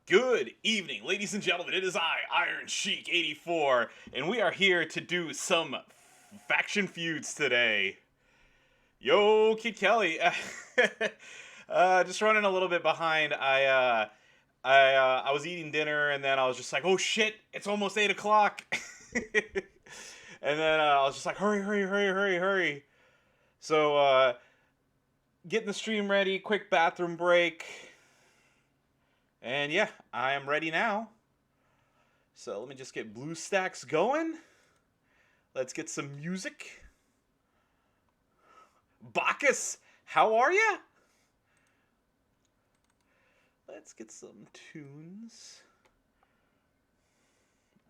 Good evening, ladies and gentlemen. It is I, Iron Sheik 84, and we are here to do some faction feuds today. Yo, Kid Kelly. Just running a little bit behind. I was eating dinner, and then I was just like, oh shit, it's almost 8 o'clock. And then I was just like, hurry, hurry, hurry, hurry, hurry. So, getting the stream ready, quick bathroom break. And yeah, I am ready now. So let me just get BlueStacks going. Let's get some music. Bacchus, how are ya? Let's get some tunes.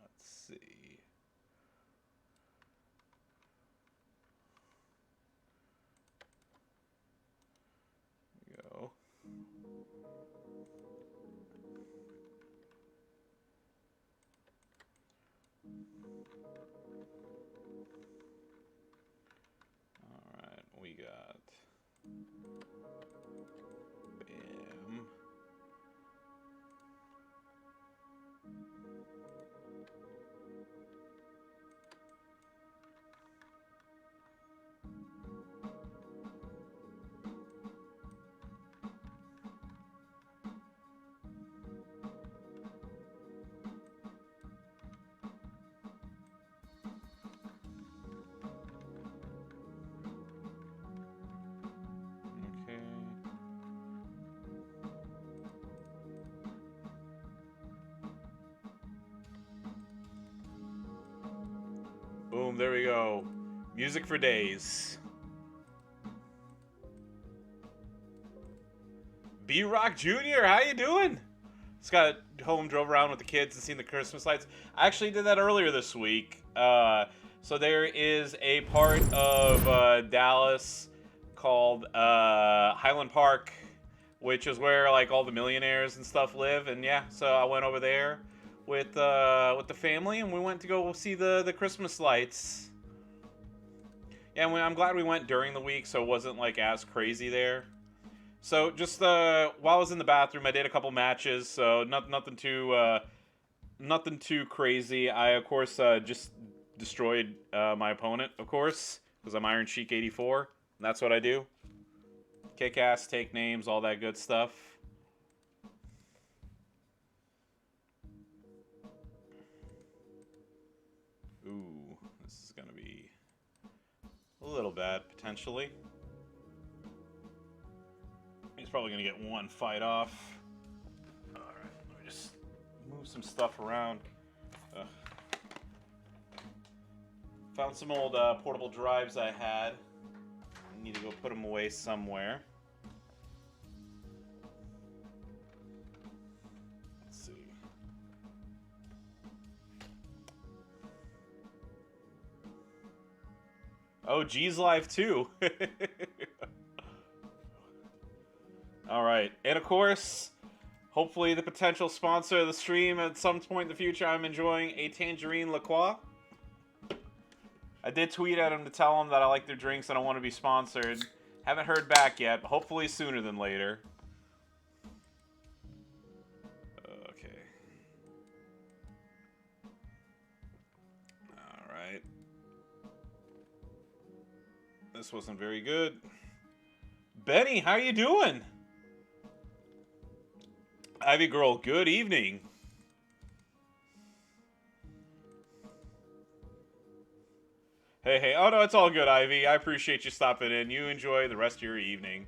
Let's see. Here we go. Alright, we got Bam. Okay. Boom, there we go. Music for days. B-Rock Jr., how you doing? Just got home, drove around with the kids and seen the Christmas lights. I actually did that earlier this week. So there is a part of Dallas called Highland Park, which is where like all the millionaires and stuff live. And yeah, so I went over there with the family, and we went to go see the Christmas lights. Yeah, I'm glad we went during the week, so it wasn't like as crazy there. So just while I was in the bathroom, I did a couple matches. So nothing too crazy. I of course just destroyed my opponent, of course, because I'm Iron Sheik 84. And that's what I do. Kick ass, take names, all that good stuff. Ooh, this is gonna be a little bad potentially. He's probably gonna get one fight off. All right, let me just move some stuff around. Found some old portable drives I had. I need to go put them away somewhere. Let's see. Oh, G's live too. All right, and of course, hopefully the potential sponsor of the stream at some point in the future. I'm enjoying a Tangerine La Croix. I did tweet at him to tell him that I like their drinks and I want to be sponsored. Haven't heard back yet, but hopefully sooner than later. Okay. All right. This wasn't very good. Benny, how you doing? Ivy Girl, good evening. Hey, hey. Oh, no, it's all good, Ivy. I appreciate you stopping in. You enjoy the rest of your evening.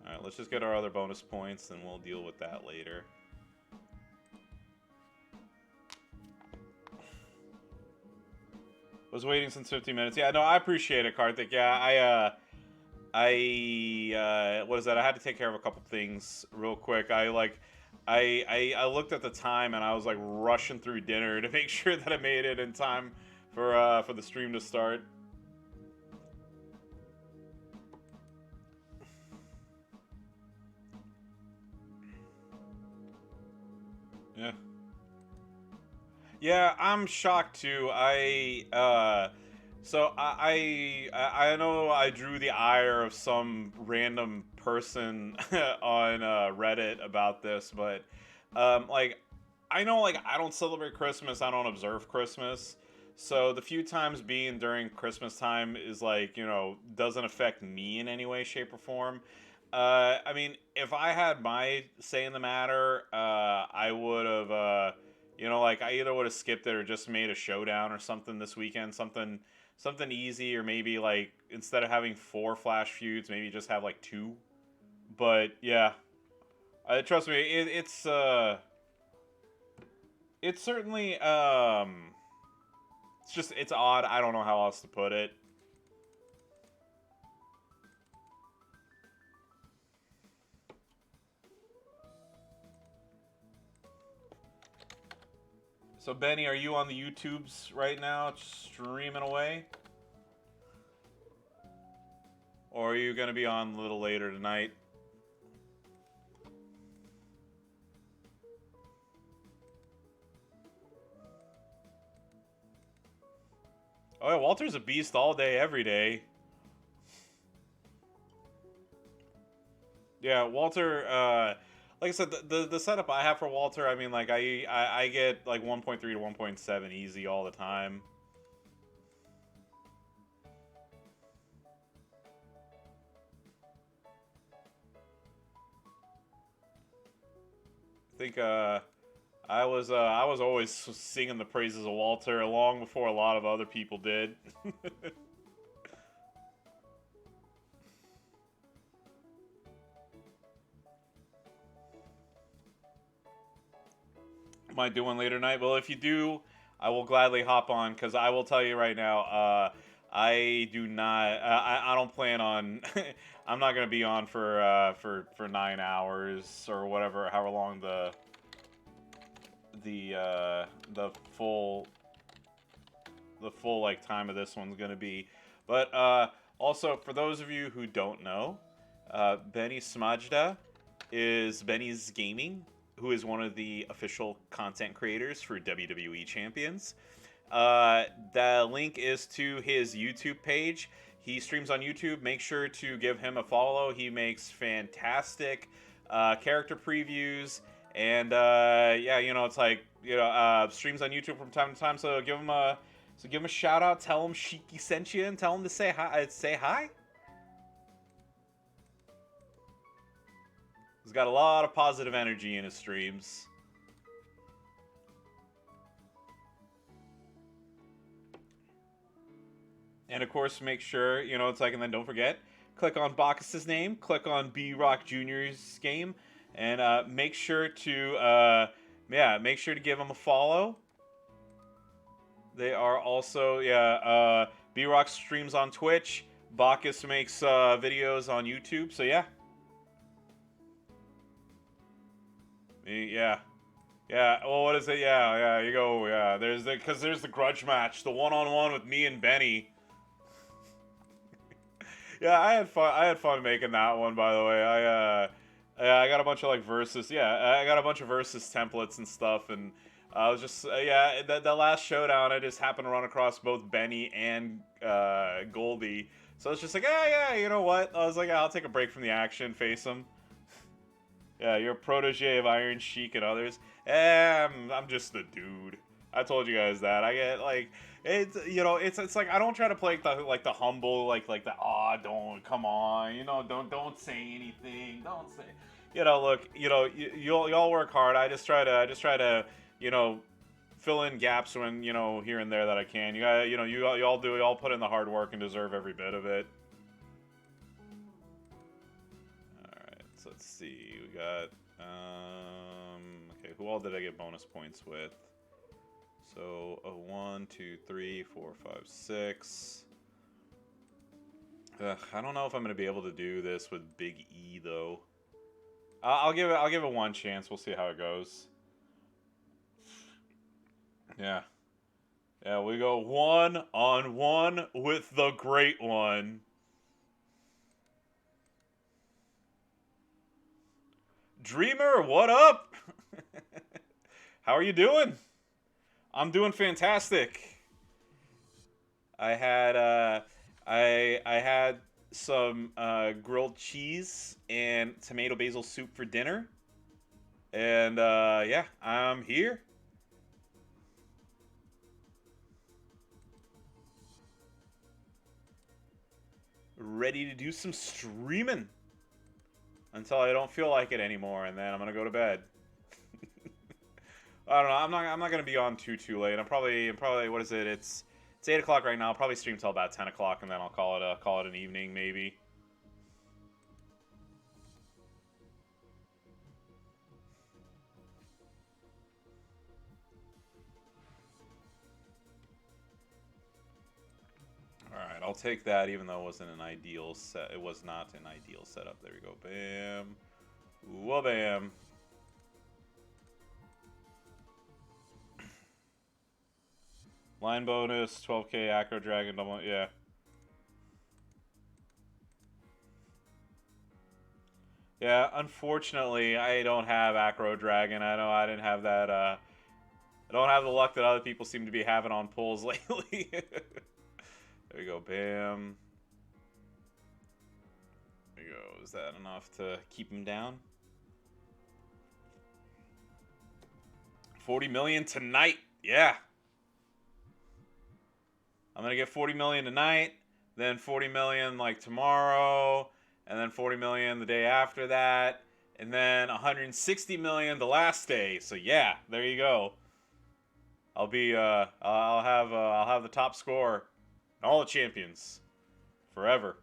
Alright, let's just get our other bonus points, and we'll deal with that later. Was waiting since 15 minutes. Yeah, no, I appreciate it, Karthik. Yeah, what is that? I had to take care of a couple things real quick. I looked at the time and I was like rushing through dinner to make sure that I made it in time for the stream to start. Yeah. Yeah, I'm shocked too. So I know I drew the ire of some random person on Reddit about this, but like I know like I don't celebrate Christmas, I don't observe Christmas. So the few times being during Christmas time is like, doesn't affect me in any way, shape, or form. I mean, if I had my say in the matter, I would have, like I either would have skipped it or just made a showdown or something this weekend, something easy, or maybe like instead of having four flash feuds, maybe just have like two. But yeah, trust me, it's certainly it's odd. I don't know how else to put it. So Benny, are you on the YouTubes right now, streaming away, or are you gonna be on a little later tonight? Oh yeah, Walter's a beast all day, every day. Yeah, Walter. Like I said, the setup I have for Walter, I mean, like I get like 1.3 to 1.7 easy all the time. I think I was always singing the praises of Walter long before a lot of other people did. Am I doing later night? Well, if you do, I will gladly hop on because I will tell you right now. I do not. I don't plan on. I'm not gonna be on for 9 hours or whatever, however long the full like time of this one's gonna be. But also for those of you who don't know, Benny Smajda is Benny's Gaming, who is one of the official content creators for WWE Champions. The link is to his YouTube page. He streams on YouTube. Make sure to give him a follow. He makes fantastic character previews, and yeah, it's like streams on YouTube from time to time. So give him a shout out. Tell him Shiki sent you, and tell him to say hi. Say hi. He's got a lot of positive energy in his streams. And of course, make sure, it's like, and then don't forget, click on Bacchus's name, click on B Rock Jr.'s game, and make sure to, make sure to give them a follow. They are also, B Rock streams on Twitch. Bacchus makes videos on YouTube, so yeah. Yeah. Yeah, well, what is it? Yeah, you go, yeah. There's the grudge match, the one-on-one with me and Benny. Yeah, I had fun making that one, by the way. I got a bunch of like versus. Yeah, I got a bunch of versus templates and stuff, and I was just the last showdown. I just happened to run across both Benny and Goldie, so it's just like, yeah, you know what? I was like, I'll take a break from the action, face him. Yeah, you're a protege of Iron Sheik and others. I'm just the dude. I told you guys that. I get like it's like I don't try to play the humble like the don't come on, don't say anything, don't say, look, you all work hard. I just try to fill in gaps when here and there that I can. You got you all put in the hard work and deserve every bit of it. So let's see. We got okay, who all did I get bonus points with? So 1, 2, 3, 4, 5, 6. I don't know if I'm gonna be able to do this with Big E though. I'll give it one chance. We'll see how it goes. Yeah, we go 1-on-1 with the Great One. Dreamer, what up? How are you doing? I'm doing fantastic. I had I had some grilled cheese and tomato basil soup for dinner, and yeah, I'm here. Ready to do some streaming until I don't feel like it anymore, and then I'm gonna go to bed. I don't know. I'm not gonna be on too late. I'm probably what is it? It's 8 o'clock right now. I'll probably stream till about 10 o'clock, and then I'll call it an evening maybe. All right, I'll take that, even though it wasn't an ideal set. It was not an ideal setup. There we go. Bam. Whoa, bam. Line bonus, 12k acro dragon double. Yeah. Yeah, unfortunately, I don't have acro dragon. I know I didn't have that. I don't have the luck that other people seem to be having on pulls lately. There you go, bam. There you go. Is that enough to keep him down? 40 million tonight. Yeah. I'm going to get 40 million tonight, then 40 million like tomorrow, and then 40 million the day after that, and then 160 million the last day. So yeah, there you go. I'll have the top score, all the champions, forever.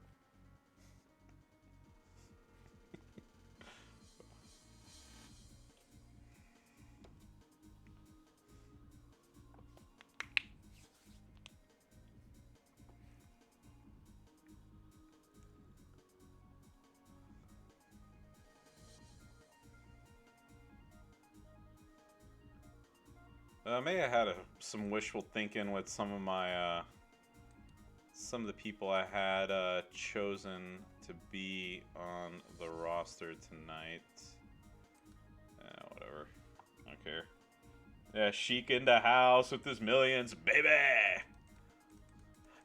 May have had some wishful thinking with some of the people I had chosen to be on the roster tonight. Whatever. I don't care. Yeah, Sheik in the house with his millions, baby.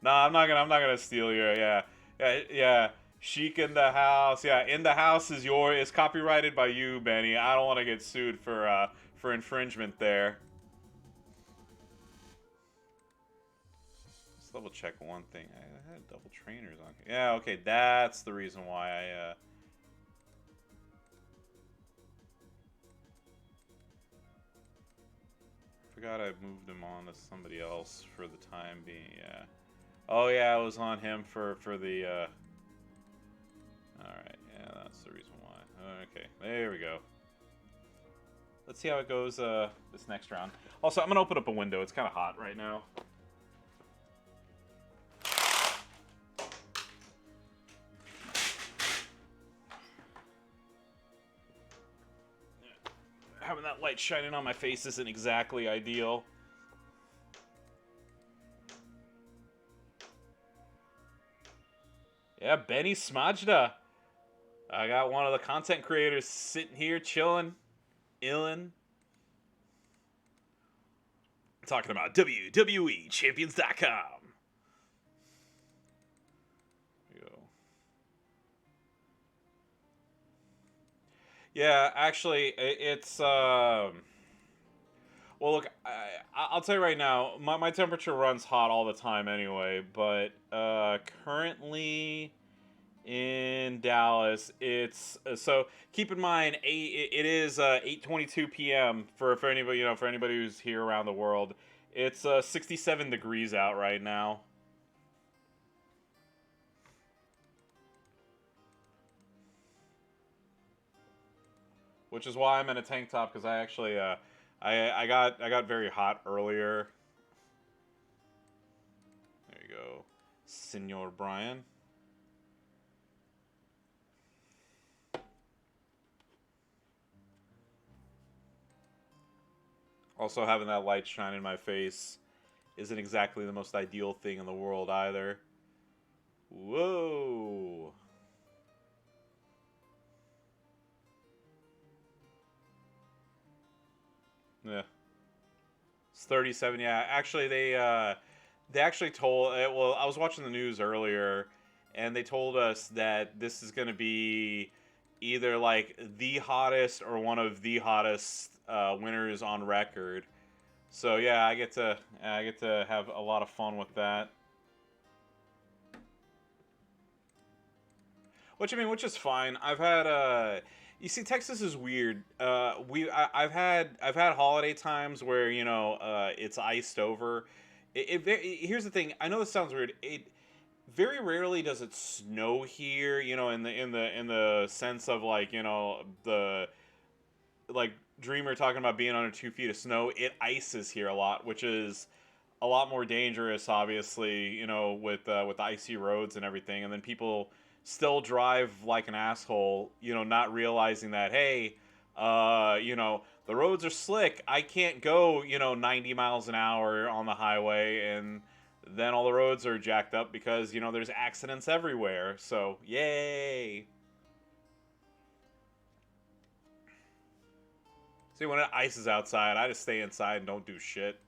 Nah, I'm not gonna steal your. Yeah. Sheik in the house. Yeah, in the house is is copyrighted by you, Benny. I don't want to get sued for infringement there. Let's double check one thing. I had double trainers on here. Yeah, okay, that's the reason why I forgot I moved him on to somebody else for the time being. Yeah. Oh yeah, I was on him for the. All right, yeah, that's the reason why. Okay, there we go. Let's see how it goes this next round. Also, I'm gonna open up a window. It's kind of hot right now. Having that light shining on my face isn't exactly ideal. Yeah, Benny Smajda. I got one of the content creators sitting here chilling, illin', talking about WWE Champions.com. Yeah, actually, it's well, look, I'll tell you right now, my temperature runs hot all the time anyway, but currently in Dallas, it's so keep in mind, it is 8:22 p.m. for anybody, for anybody who's here around the world. It's 67 degrees out right now. Which is why I'm in a tank top, because I actually I got very hot earlier. There you go, Senor Brian. Also, having that light shine in my face isn't exactly the most ideal thing in the world either. Whoa. Yeah. It's 37. Yeah, actually, They actually told. Well, I was watching the news earlier, and they told us that this is going to be either like the hottest or one of the hottest winners on record. So yeah, I get to have a lot of fun with that. Which I mean, which is fine. You see, Texas is weird. I've had holiday times where it's iced over. Here's the thing. I know this sounds weird. It very rarely does it snow here. In the sense of like the like Dreamer talking about being under 2 feet of snow. It ices here a lot, which is a lot more dangerous, obviously, with icy roads and everything. And then people still drive like an asshole, not realizing that, hey, the roads are slick. I can't go, 90 miles an hour on the highway. And then all the roads are jacked up because, there's accidents everywhere. So, yay. See, when it ices outside, I just stay inside and don't do shit.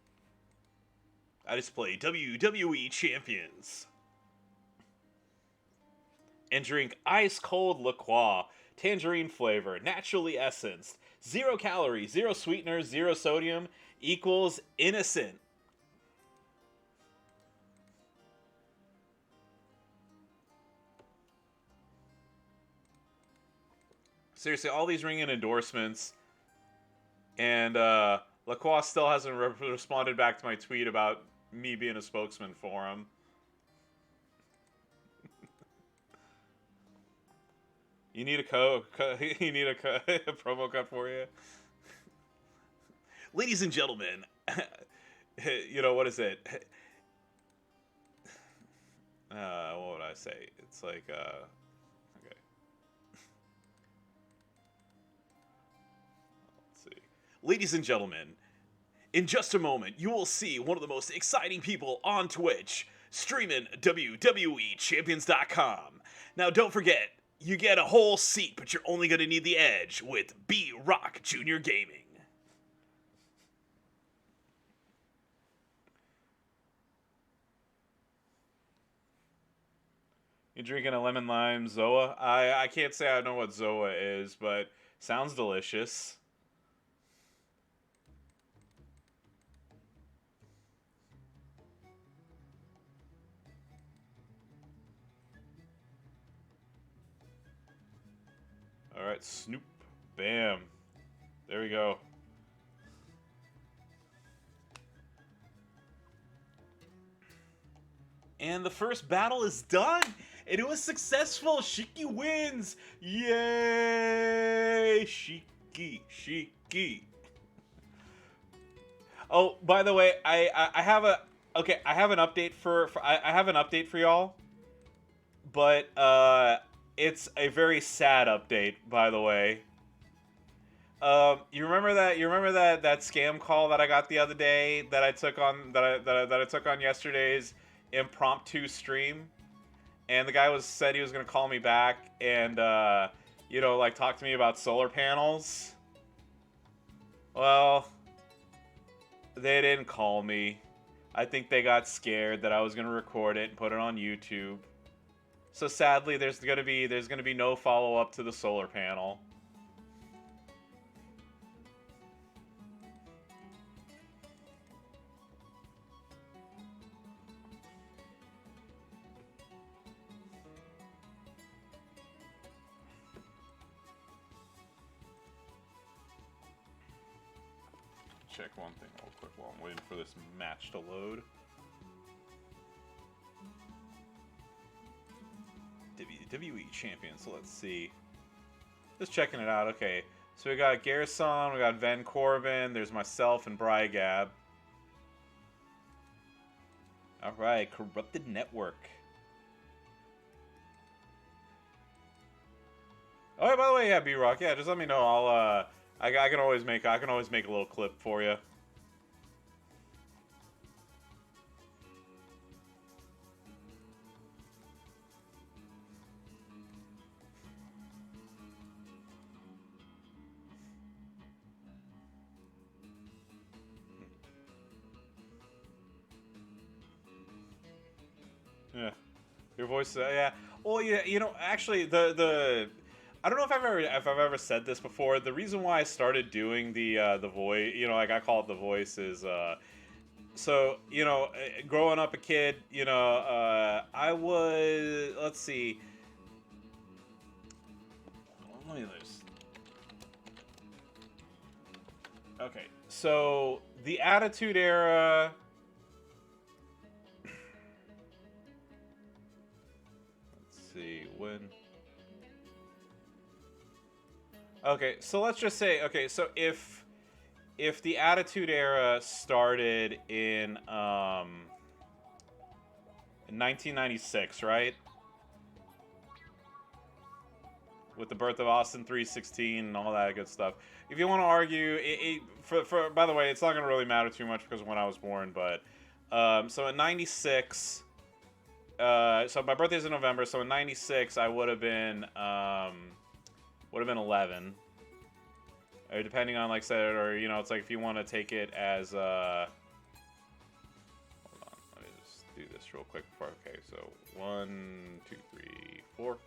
I just play WWE Champions. And drink ice cold La Croix, tangerine flavor, naturally essenced, 0 calories, 0 sweeteners, 0 sodium, equals innocent. Seriously, all these ringing endorsements, and La Croix still hasn't responded back to my tweet about me being a spokesman for him. You need a you need a promo code for you. Ladies and gentlemen, what is it? What would I say? It's like, okay. Let's see. Ladies and gentlemen, in just a moment, you will see one of the most exciting people on Twitch, streaming WWEChampions.com. Now, don't forget, you get a whole seat, but you're only going to need the edge with B-Rock Junior Gaming. You drinking a lemon lime Zoa? I can't say I know what Zoa is, but sounds delicious. All right, Snoop. Bam. There we go. And the first battle is done. It was successful. Shiki wins. Yay! Shiki. Oh, by the way, I have a I have an update I have an update for y'all. But it's a very sad update, by the way. You remember that? You remember that scam call that I got the other day that I took on that I took on yesterday's impromptu stream, and the guy said he was gonna call me back and like talk to me about solar panels. Well, they didn't call me. I think they got scared that I was gonna record it and put it on YouTube. So sadly, there's gonna be no follow up to the solar panel. Check one thing real quick while I'm waiting for this match to load. WWE champion, so let's see. Just checking it out. Okay, so we got Garrison, we got Van Corbin, there's myself and Brygab. Alright, Corrupted Network. Oh, yeah, by the way, yeah, B-Rock, yeah, just let me know. I can always make a little clip for you. Your voice, yeah. Well, yeah, actually, the I don't know if I've ever said this before. The reason why I started doing the voice, like I call it the voice, is so growing up a kid, I was, let's see, let me lose. Okay, so the Attitude Era. Let's see when. Okay, so let's just say, okay, so if the Attitude Era started in 1996, right? With the birth of Austin 316 and all that good stuff. If you want to argue, for by the way, it's not going to really matter too much because of when I was born, but so in 96, so my birthday's in November, so in 96 I would have been 11. Or depending on, like I said, or it's like if you want to take it as hold on, let me just do this real quick before. Okay, so 1, 2, 3, 4.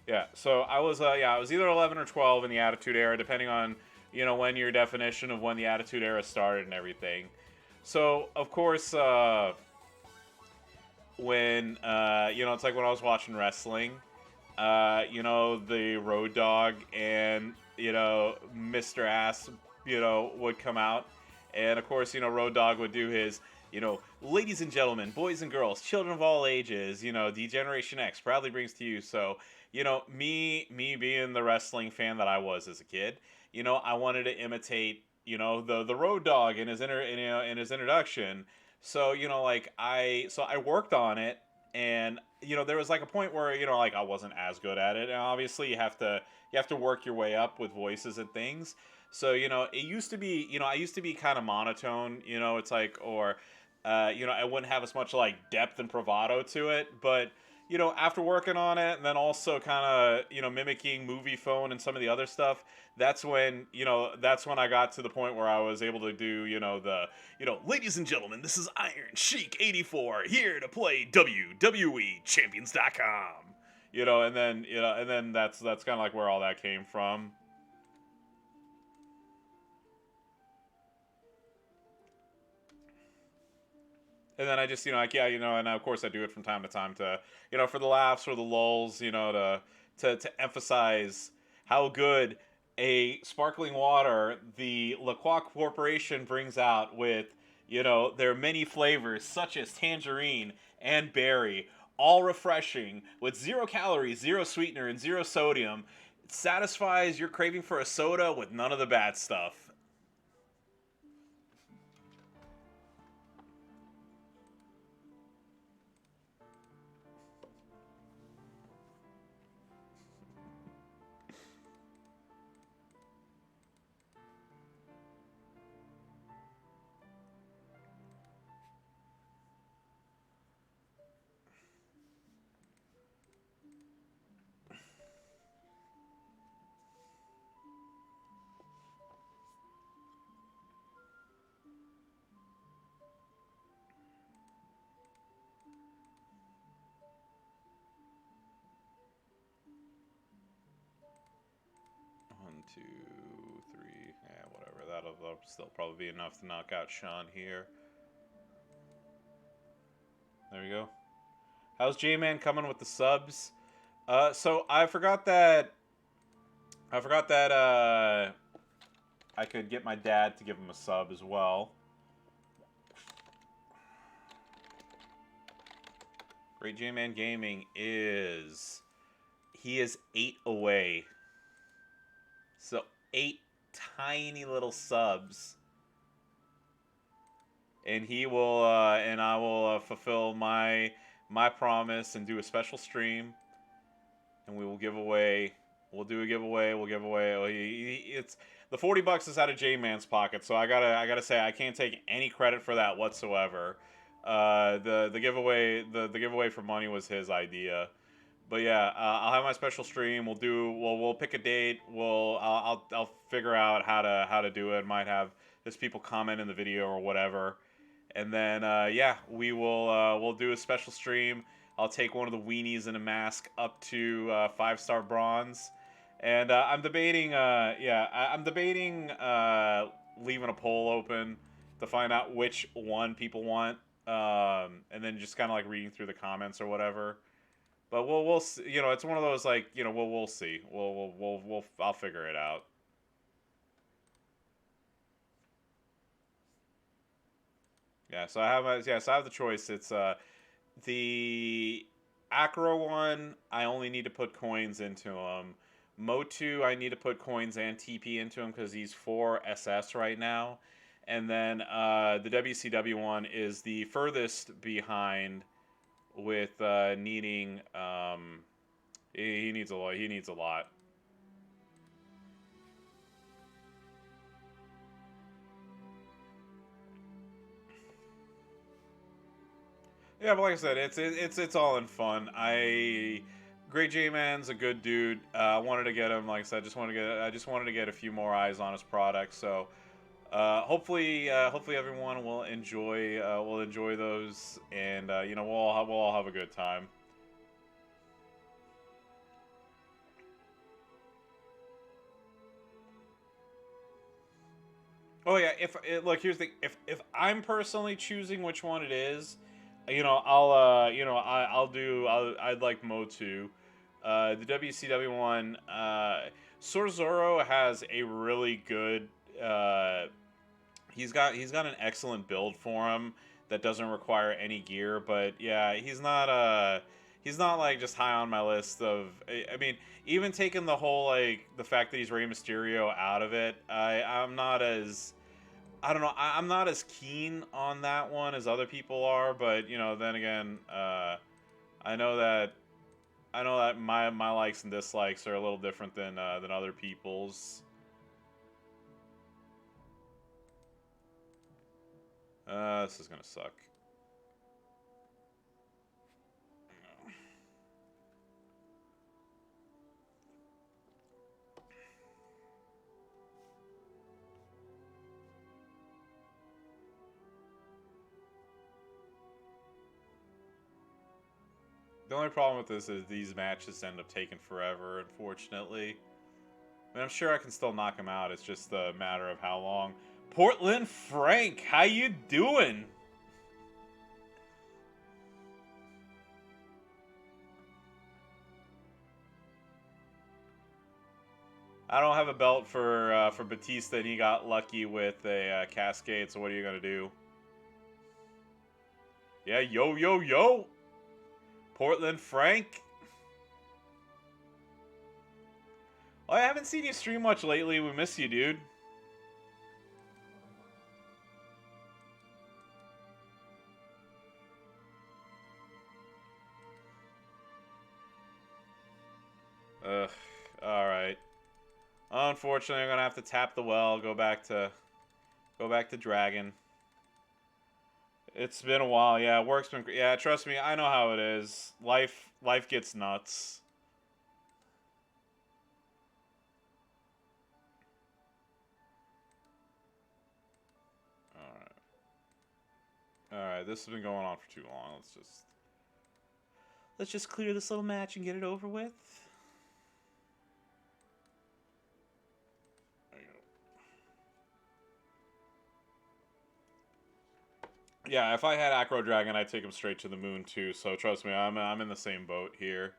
Yeah, so I was I was either 11 or 12 in the Attitude Era, depending on when your definition of when the Attitude Era started and everything. So of course, when it's like when I was watching wrestling, the Road Dogg and Mr. Ass, would come out, and of course, Road Dogg would do his, ladies and gentlemen, boys and girls, children of all ages, D-Generation X proudly brings to you. So, me being the wrestling fan that I was as a kid, I wanted to imitate, the Road Dogg in his in his introduction. So, I worked on it, and there was like a point where like I wasn't as good at it, and obviously you have to work your way up with voices and things. So it used to be I used to be kind of monotone. It's like, or I wouldn't have as much like depth and bravado to it, but after working on it, and then also kind of mimicking movie phone and some of the other stuff, that's when I got to the point where I was able to do ladies and gentlemen, this is Iron Sheik 84 here to play WWE Champions.com. And then that's kind of like where all that came from. And then I just, and of course I do it from time to time to, for the laughs or the lulls, to emphasize how good a sparkling water the La Croix Corporation brings out with, their many flavors such as tangerine and berry, all refreshing with 0 calories, zero sweetener, and zero sodium. It satisfies your craving for a soda with none of the bad stuff. One, two, three. Yeah, whatever. That'll still probably be enough to knock out Sean here. There we go. How's J-Man coming with the subs? So I forgot that. I could get my dad to give him a sub as well. Great J-Man Gaming he is 8 away. So 8 tiny little subs. And he will, and I will fulfill my promise and do a special stream. And we will give away. We'll do a giveaway. We'll give away. It's the $40 is out of J-Man's pocket, so I gotta say I can't take any credit for that whatsoever. The giveaway for money was his idea. But yeah, I'll have my special stream. We'll pick a date. I'll figure out how to do it. Might have just people comment in the video or whatever, and then we'll do a special stream. I'll take one of the weenies in a mask up to 5-star bronze. And I'm debating, I'm debating leaving a poll open to find out which one people want, and then just kind of like reading through the comments or whatever. But we'll see. You know, it's one of those like, you know, we'll see. I'll figure it out. Yeah, so I have the choice. It's the Acro one. I only need to put coins into him. Motu, I need to put coins and TP into him because he's 4 SS right now. And then the WCW one is the furthest behind with needing. He needs a lot. He needs a lot. Yeah, but like I said, it's all in fun. Great J Man's a good dude. I wanted to get him. Like I said, I just wanted to get a few more eyes on his product. So hopefully everyone will enjoy those, and you know, we'll all have a good time. Oh yeah, if look, here's the if I'm personally choosing which one it is, you know, I'd like Motu. The WCW one, Sorzoro has a really good. He's got an excellent build for him that doesn't require any gear, but yeah, he's not like just high on my list of. I mean, even taking the whole like the fact that he's Rey Mysterio out of it, I'm not as. I don't know. I'm not as keen on that one as other people are, but you know, then again, I know that my likes and dislikes are a little different than other people's. This is gonna suck. The only problem with this is these matches end up taking forever, unfortunately. I mean, I'm sure I can still knock him out. It's just a matter of how long. Portland Frank, how you doing? I don't have a belt for Batista, and he got lucky with a Cascade. So what are you gonna do? Yeah, yo yo yo, Portland Frank. Oh, I haven't seen you stream much lately. We miss you, dude. Ugh. All right. Unfortunately, I'm gonna have to tap the well. Go back to Dragon. It's been a while. Yeah, work's been. Yeah, trust me, I know how it is. Life gets nuts. All right. All right. This has been going on for too long. Let's just clear this little match and get it over with. Yeah, if I had Acro Dragon, I'd take him straight to the moon too. So trust me, I'm in the same boat here.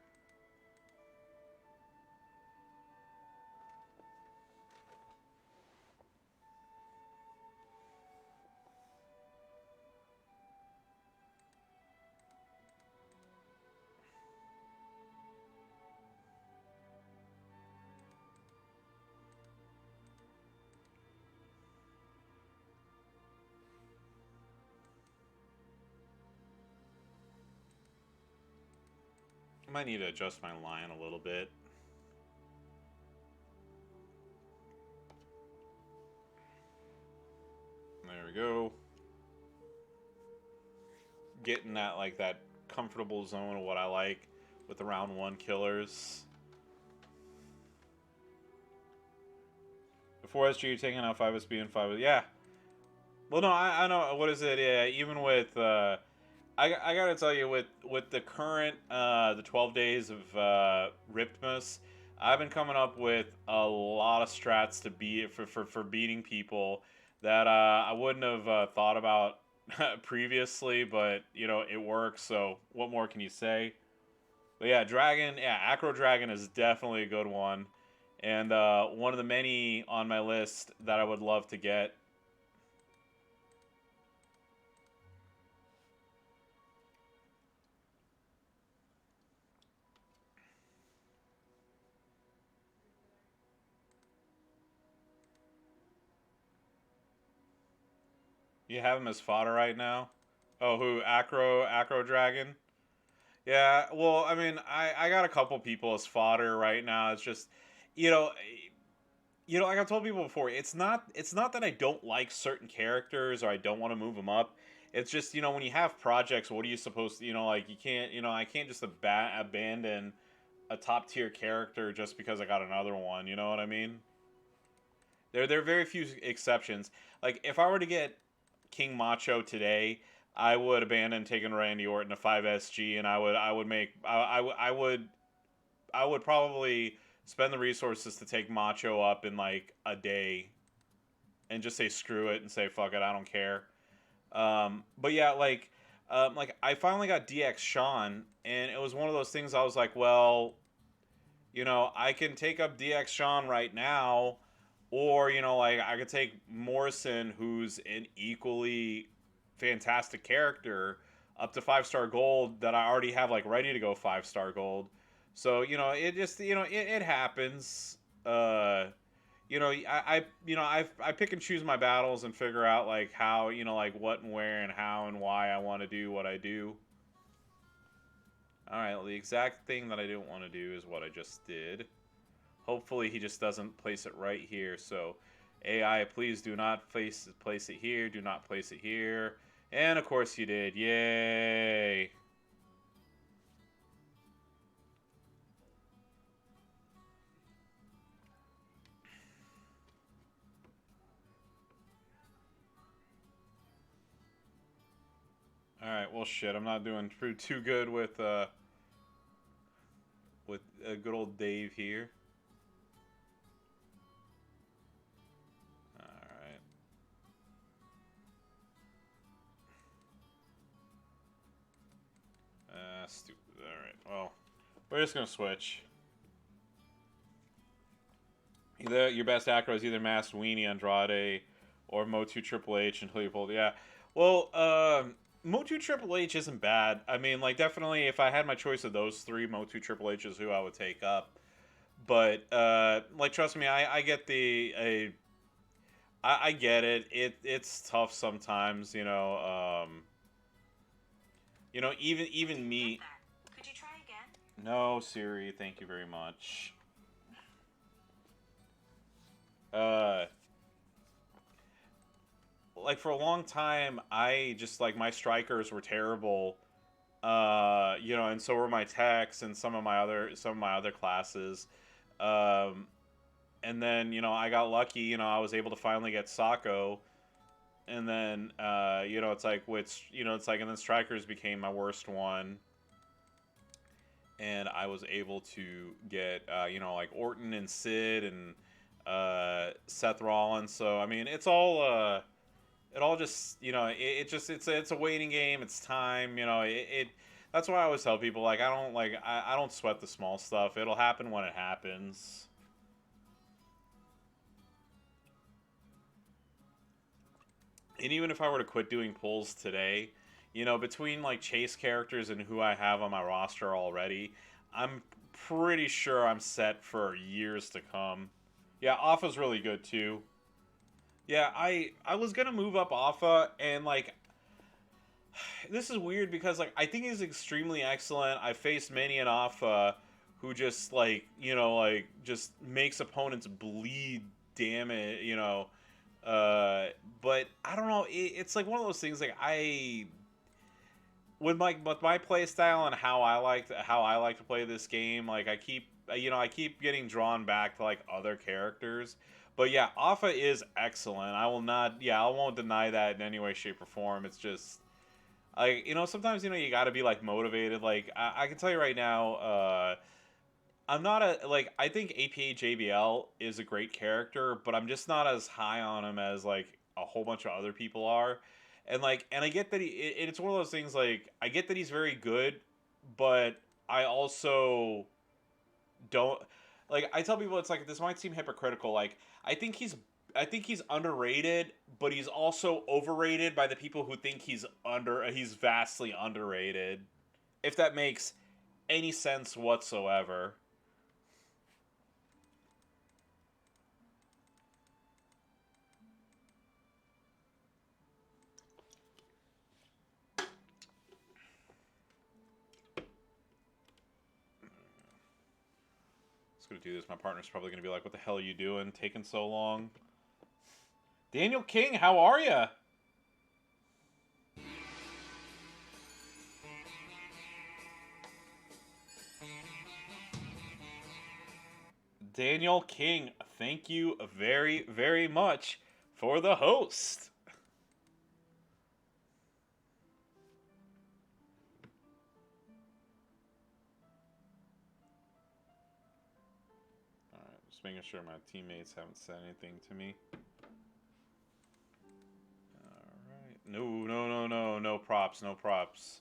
I might need to adjust my line a little bit. There we go. Getting that comfortable zone of what I like with the round 1 killers. Before SG, you're taking out 5SB and 5. Yeah. Well, no, I know. What is it? Yeah, even with I gotta tell you, with the current the 12 days of Riptmas, I've been coming up with a lot of strats to beat for beating people that I wouldn't have thought about previously, but you know it works. So what more can you say? But yeah, Dragon, yeah, Acro Dragon is definitely a good one, and one of the many on my list that I would love to get. You have him as fodder right now. Oh, who? Acro Dragon. Yeah, well, I mean, I got a couple people as fodder right now. It's just, you know, like I've told people before, it's not that I don't like certain characters or I don't want to move them up. It's just when you have projects, what are you supposed to like you can't I can't just abandon a top tier character just because I got another one. You know what I mean? There are very few exceptions. Like if I were to get King Macho today, I would abandon taking Randy Orton to 5SG, and I would make I would probably spend the resources to take Macho up in like a day, and just say screw it and say fuck it, I don't care. But yeah, like I finally got DX Sean, and it was one of those things. I was like, well, I can take up DX Sean right now, or like I could take Morrison, who's an equally fantastic character, up to 5-star gold that I already have like ready to go 5-star gold. So it just it happens. I pick and choose my battles and figure out like how like what and where and how and why I want to do what I do. All right, well, the exact thing that I didn't want to do is what I just did. Hopefully he just doesn't place it right here. So AI, please do not place it here. Do not place it here. And of course you did. Yay! All right. Well, shit. I'm not doing too good with good old Dave here. All right. Stupid. All right. Well, we're just gonna switch. Your best acro is either Masked Weenie Andrade or Motu Triple H until you pulled. Yeah. Well, Motu Triple H isn't bad. I mean, like definitely, if I had my choice of those three, Motu Triple H is who I would take up. But like, trust me, I get I get it. It's tough sometimes. Even me. Could you try again? No, Siri. Thank you very much. Uh, like for a long time, I just like my strikers were terrible. And so were my techs and some of my other classes. Um, and then I got lucky. I was able to finally get Sako, and then it's like which it's like and then strikers became my worst one, and I was able to get like Orton and Sid and Seth Rollins. So I mean, it all just it just it's a waiting game. It's time. That's why I always tell people like I don't sweat the small stuff. It'll happen when it happens. And even if I were to quit doing pulls today, between like chase characters and who I have on my roster already, I'm pretty sure I'm set for years to come. Yeah, Alpha's really good too. Yeah, I was gonna move up Alpha, and like this is weird because like I think he's extremely excellent. I faced many an Alpha who just like just makes opponents bleed. Damn it, but I don't know. It's like one of those things. Like with my play style and how I like to play this game. Like I keep getting drawn back to like other characters. But yeah, Alpha is excellent. I will not. Yeah, I won't deny that in any way, shape, or form. It's just Like, sometimes, you gotta be, like, motivated. Like, I can tell you right now, I'm not like, I think APA is a great character, but I'm just not as high on him as, like, a whole bunch of other people are. And, like, and I get that it's one of those things, like, I get that he's very good, but I also don't, like, I tell people, it's like, this might seem hypocritical. Like, I think he's I think he's underrated, but he's also overrated by the people who think he's vastly underrated. If that makes any sense whatsoever. Just gonna do this. My partner's probably gonna be like, "What the hell are you doing? Taking so long?" Daniel King, how are ya? Daniel King, thank you very, very much for the host. Alright, just making sure my teammates haven't said anything to me. Alright. No, no, no, no. No props, no props.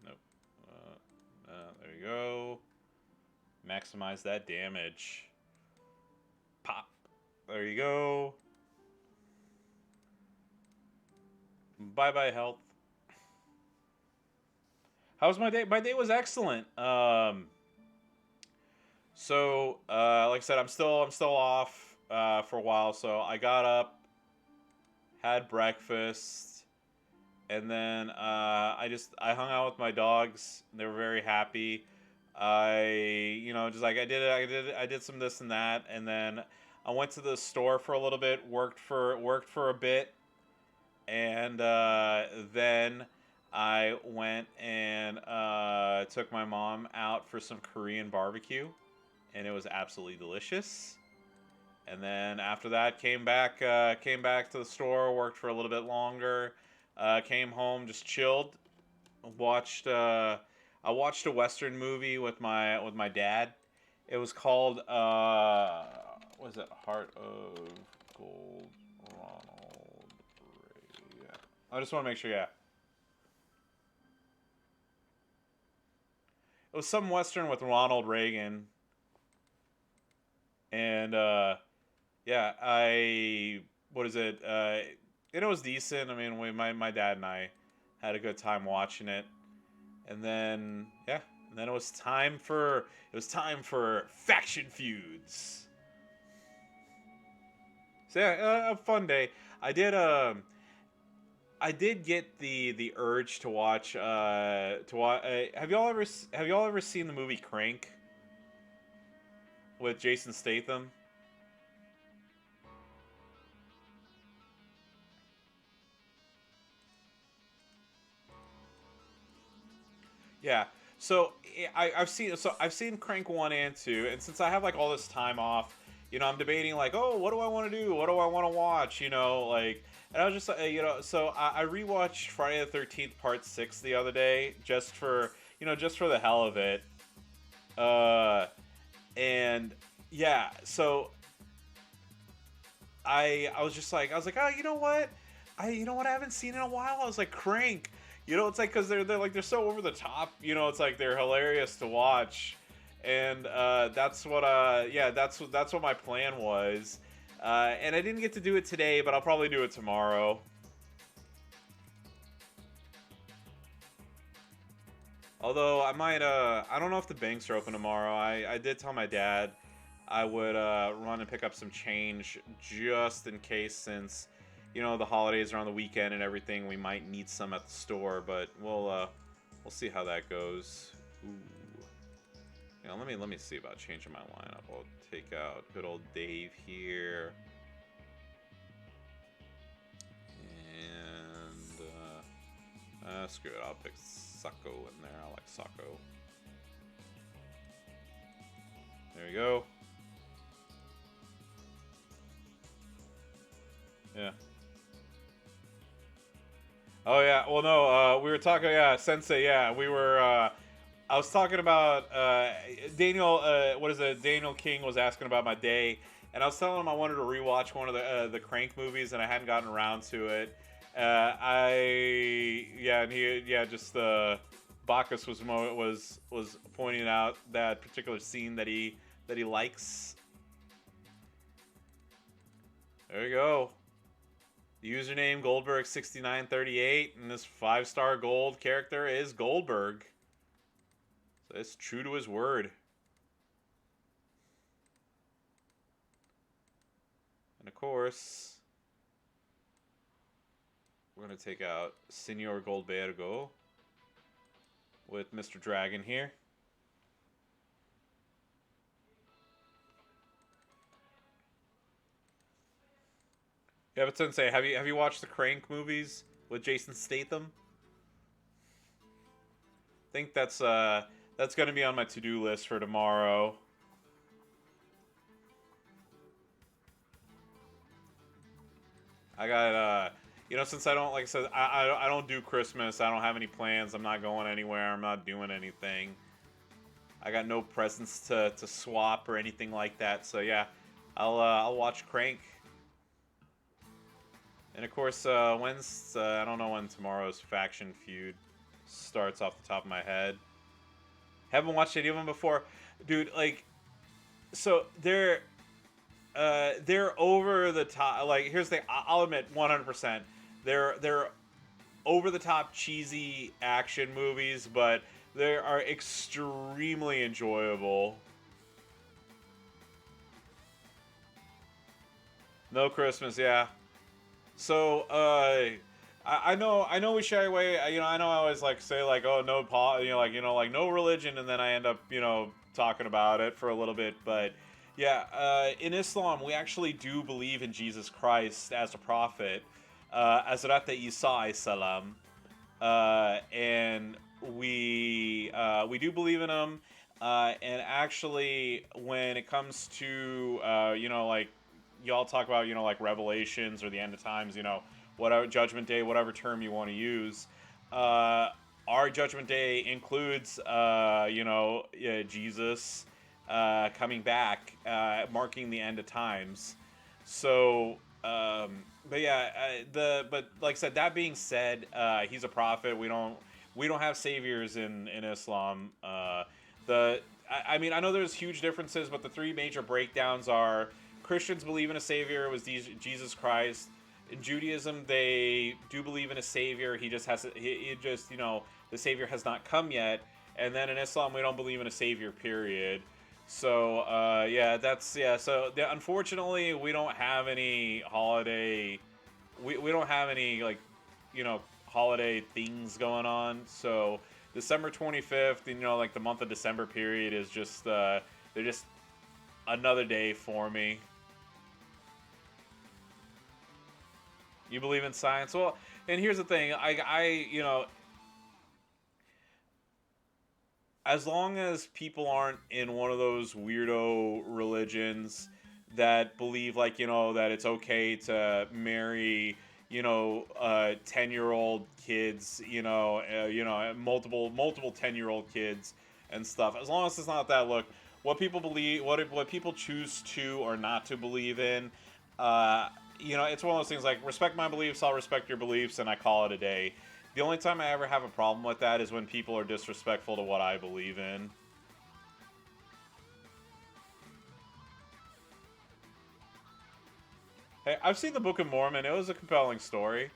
Nope. There you go. Maximize that damage. Pop. There you go. Bye-bye health. How's my day? My day was excellent. Like I said, I'm still off for a while. So I got up, had breakfast, and then I hung out with my dogs. They were very happy. Just like I did some this and that, and then I went to the store for a little bit, worked for a bit, and then I went and took my mom out for some Korean barbecue, and it was absolutely delicious. And then after that, came back to the store, worked for a little bit longer, came home, just chilled, watched. I watched a Western movie with my dad. It was called what is it? Heart of Gold. Ronald Reagan. I just want to make sure. Yeah, it was some Western with Ronald Reagan, and yeah, what is it? It was decent. I mean, my dad and I had a good time watching it, and then yeah, and then it was time for faction feuds. So yeah, a fun day. I did I did get the urge to watch. Have y'all ever seen the movie Crank with Jason Statham? Yeah. So I've seen Crank 1 and 2, and since I have like all this time off, I'm debating like, oh, what do I want to do? What do I want to watch? Like, and I was just so I rewatched Friday the 13th Part 6 the other day just for the hell of it. Uh, and yeah, so I was like, oh, I haven't seen in a while. I was like, Crank. It's like because they're so over the top. It's like they're hilarious to watch, and that's what my plan was. And I didn't get to do it today, but I'll probably do it tomorrow. Although I might, I don't know if the banks are open tomorrow. I did tell my dad I would run and pick up some change just in case, since the holidays are on the weekend and everything. We might need some at the store, but we'll see how that goes. Ooh. Let me see about changing my lineup. I'll take out good old Dave here, and screw it. I'll pick Sacco in there. I like Sacco. There you go. Yeah. Oh yeah. Well, no. We were talking. Yeah, Sensei. Yeah, we were. I was talking about Daniel. What is it? Daniel King was asking about my day, and I was telling him I wanted to rewatch one of the Crank movies, and I hadn't gotten around to it. And he just Bacchus was pointing out that particular scene that he likes. There you go. The username Goldberg6938, and this 5-star gold character is Goldberg. So it's true to his word. And of course, we're going to take out Senor Goldbergo with Mr. Dragon here. Yeah, but Sensei, have you watched the Crank movies with Jason Statham? I think that's going to be on my to-do list for tomorrow. I got since I don't, like I said, I don't do Christmas. I don't have any plans. I'm not going anywhere. I'm not doing anything. I got no presents to swap or anything like that. So yeah, I'll watch Crank. And of course, when's I don't know when tomorrow's Faction Feud starts off the top of my head. Haven't watched any of them before, dude. Like, so they're over the top. Like, here's the thing. I'll admit, 100%, they're over the top cheesy action movies, but they are extremely enjoyable. No Christmas, yeah. So, I know we shy away. I know I always like say like, oh, no, like no religion, and then I end up, talking about it for a little bit. But yeah, in Islam, we actually do believe in Jesus Christ as a prophet, Hazrat Isa salam, and we do believe in him. And actually, when it comes to like y'all talk about, like Revelations or the end of times, whatever Judgment Day, whatever term you want to use, our Judgment Day includes, Jesus coming back, marking the end of times. So, but yeah, but like I said, that being said, he's a prophet. We don't have saviors in Islam. I mean, I know there's huge differences, but the three major breakdowns are: Christians believe in a savior, it was Jesus Christ. In Judaism, they do believe in a savior. He just the savior has not come yet. And then in Islam, we don't believe in a savior, period. So So unfortunately, we don't have any holiday. We don't have any holiday things going on. So December 25th, like the month of December period is just they're just another day for me. You believe in science? Well, and here's the thing. As long as people aren't in one of those weirdo religions that believe that it's okay to marry 10-year-old kids, multiple 10-year-old kids and stuff. As long as it's not that, look, what people believe, what people choose to or not to believe in, it's one of those things like, respect my beliefs, I'll respect your beliefs, and I call it a day. The only time I ever have a problem with that is when people are disrespectful to what I believe in. Hey, I've seen the Book of Mormon. It was a compelling story.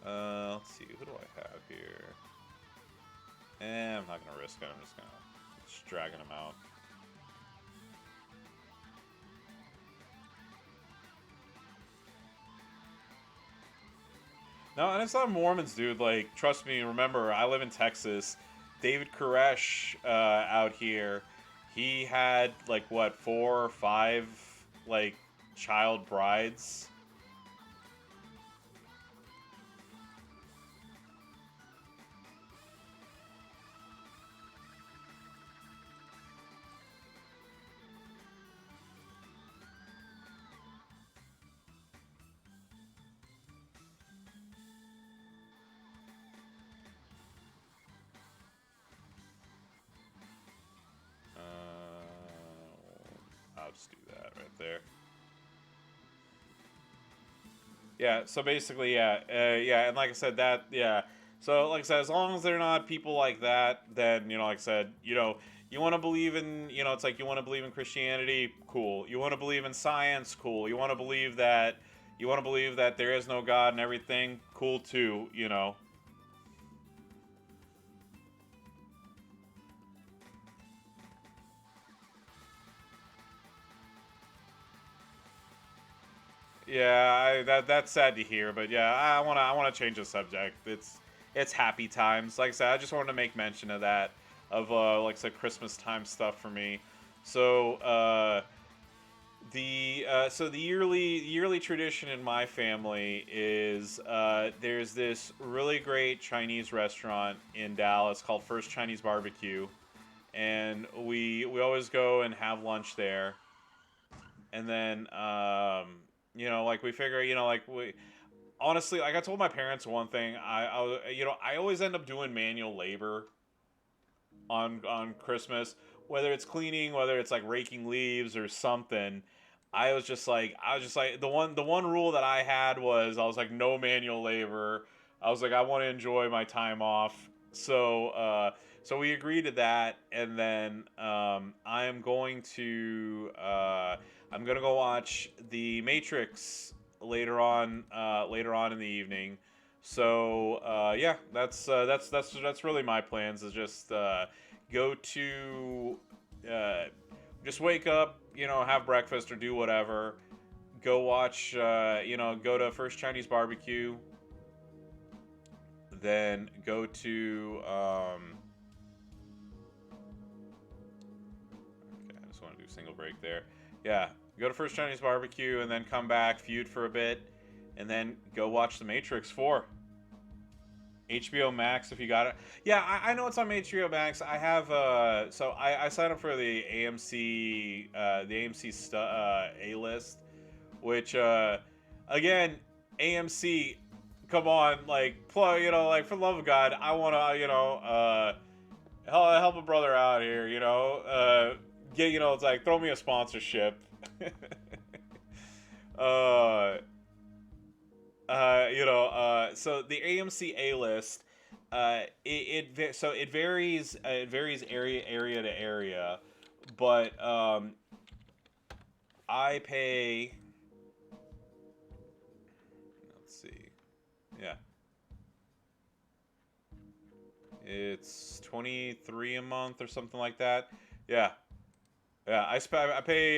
Let's see. Who do I have here? I'm not going to risk it. I'm just going to dragging him out. No, and it's not Mormons, dude. Like, trust me, remember, I live in Texas. David Koresh out here, he had, 4 or 5, child brides. Just do that right there. Yeah, so basically, yeah, yeah, and like I said, that, yeah. So, like I said, as long as they're not people like that, then, like I said, you want to believe in, it's like you want to believe in Christianity, cool. You want to believe in science, cool. You want to believe that there is no God and everything, cool too. Yeah, that's sad to hear, but yeah, I wanna change the subject. It's happy times. Like I said, I just wanted to make mention of that, of like I said, Christmas time stuff for me. So the yearly tradition in my family is there's this really great Chinese restaurant in Dallas called First Chinese Barbecue, and we always go and have lunch there, and then like we figure, like we honestly, like I told my parents one thing, I always end up doing manual labor on Christmas, whether it's cleaning, whether it's like raking leaves or something. The one rule that I had was, I was like, no manual labor. I was like, I want to enjoy my time off. So we agreed to that, and then I'm gonna go watch The Matrix later on in the evening. So yeah, that's really my plans. Is just go to uh, just wake up, have breakfast or do whatever. Go watch, go to First Chinese Barbecue. Then go to. Okay, I just want to do single break there. Yeah, go to First Chinese Barbecue and then come back, feud for a bit, and then go watch The Matrix 4. HBO Max if you got it. Yeah, I know it's on HBO Max. I have so I signed up for the AMC A list, which again, AMC, come on, like plug, like for the love of God, I want to help a brother out here, get, it's like throw me a sponsorship. uh so the AMC A list, it varies area to area, but I pay. Let's see, yeah, it's 23 a month or something like that. Yeah, yeah, I pay.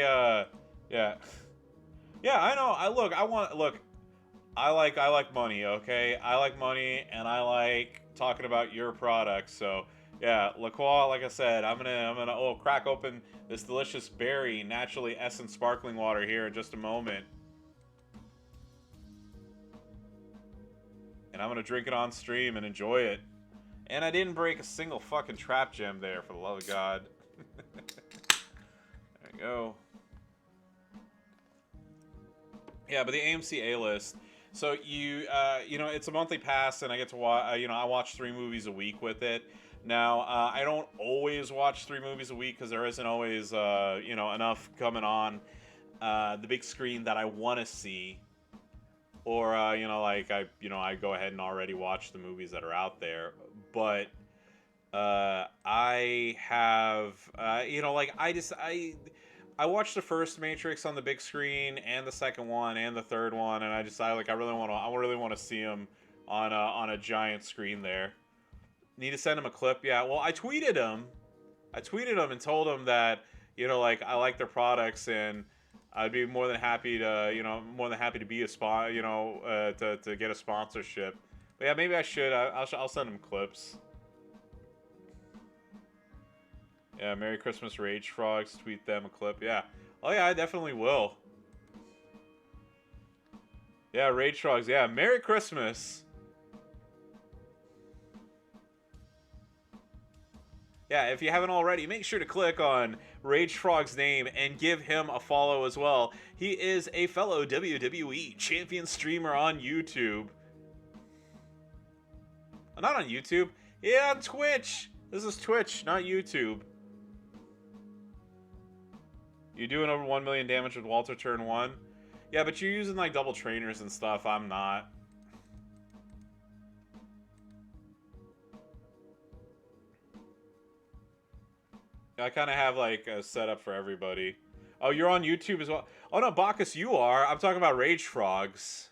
Yeah, yeah, I know. I like money, okay? I like money, and I like talking about your products. So yeah, La Croix, like I said, I'm gonna crack open this delicious berry, naturally essence sparkling water here in just a moment, and I'm gonna drink it on stream and enjoy it. And I didn't break a single fucking trap gem there, for the love of God. There you go. Yeah, but the AMC A list. So it's a monthly pass, and I get to watch. I watch 3 movies a week with it. Now, I don't always watch 3 movies a week because there isn't always, enough coming on the big screen that I want to see, or I go ahead and already watch the movies that are out there. But I have, I watched the first Matrix on the big screen, and the second one, and the third one, and I really want to see them on a giant screen there. Need to send him a clip. Yeah, well, I tweeted him and told him that, I like their products, and I'd be more than happy to be a spot, to get a sponsorship. But yeah, maybe I should. I'll send him clips. Yeah, Merry Christmas, Rage Frogs. Tweet them a clip. Yeah. Oh yeah, I definitely will. Yeah, Rage Frogs. Yeah, Merry Christmas. Yeah, if you haven't already, make sure to click on Rage Frog's name and give him a follow as well. He is a fellow WWE champion streamer on YouTube. Not on YouTube. Yeah, on Twitch. This is Twitch, not YouTube. You're doing over 1 million damage with Walter turn 1. Yeah, but you're using like double trainers and stuff. I'm not. I kind of have like a setup for everybody. Oh, you're on YouTube as well. Oh no, Bacchus, you are. I'm talking about Rage Frogs.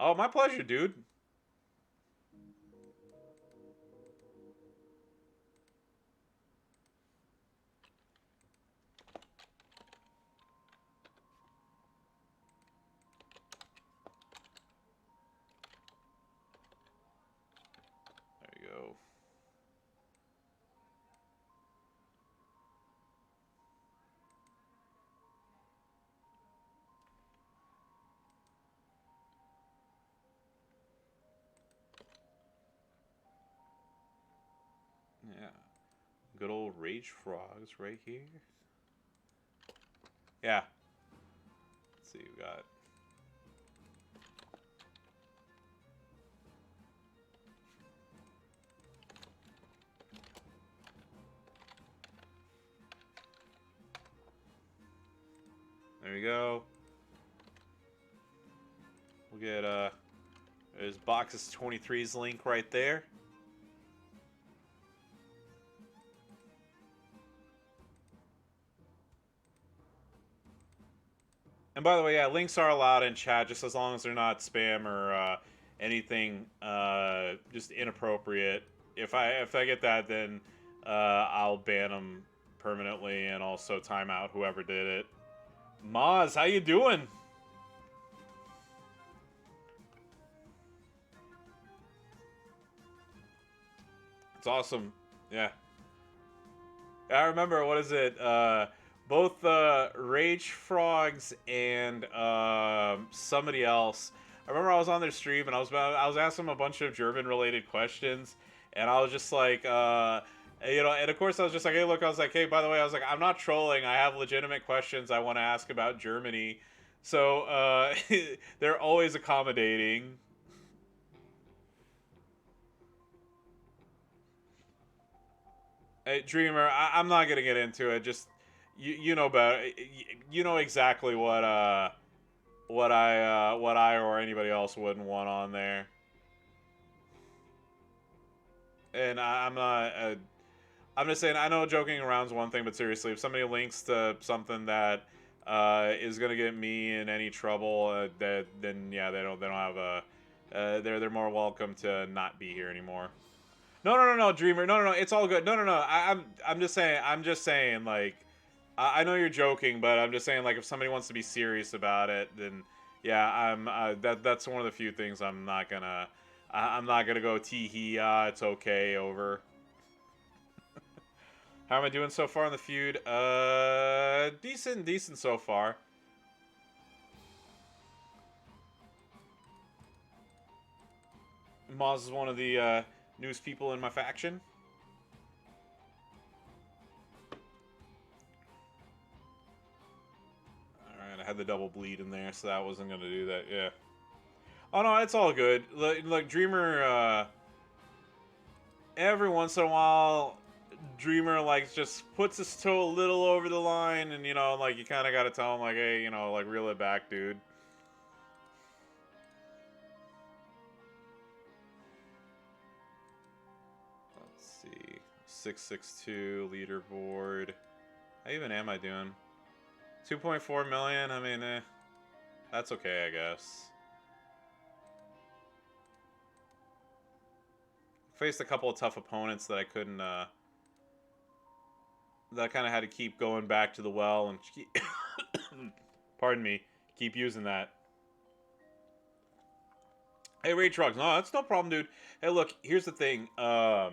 Oh, my pleasure, dude. There you go. Yeah. Good old Rage Frogs right here. Yeah. Let's see, we got... There we go. We'll get, there's Bacchus 23's link right there. And by the way, yeah, links are allowed in chat just as long as they're not spam or anything just inappropriate. If I get that, then I'll ban them permanently and also time out whoever did it. Maz, how you doing? It's awesome. Yeah. I remember, what is it? Both Rage Frogs and somebody else. I remember I was on their stream and I was asking them a bunch of German related questions, and I was just like, you know, and of course I was just like, hey, look, I was like, hey, by the way, I was like, I'm not trolling. I have legitimate questions I want to ask about Germany. So they're always accommodating. Hey, Dreamer, I'm not gonna get into it. Just you know better. You know exactly what I or anybody else wouldn't want on there. And I'm not. I'm just saying. I know joking around is one thing, but seriously, if somebody links to something that is gonna get me in any trouble, then yeah, they don't have a. They're more welcome to not be here anymore. No, Dreamer. No. It's all good. No. I'm just saying. I'm just saying. Like, I know you're joking, but I'm just saying. Like, if somebody wants to be serious about it, then yeah, that's one of the few things I'm not gonna. I'm not gonna go tee hee. It's okay. Over. How am I doing so far in the feud? Decent so far. Moz is one of the newest people in my faction. Alright, I had the double bleed in there, so that wasn't going to do that, yeah. Oh no, it's all good. Look, Dreamer, every once in a while, Dreamer, like, just puts his toe a little over the line, and, you know, like, you kind of got to tell him, like, hey, you know, like, reel it back, dude. Let's see. 662 leaderboard. How even am I doing? 2.4 million? I mean, that's okay, I guess. Faced a couple of tough opponents that I couldn't, that I kind of had to keep going back to the well and keep, pardon me, keep using that. Hey, Ray Trucks, no, that's no problem, dude. Hey, look, here's the thing. I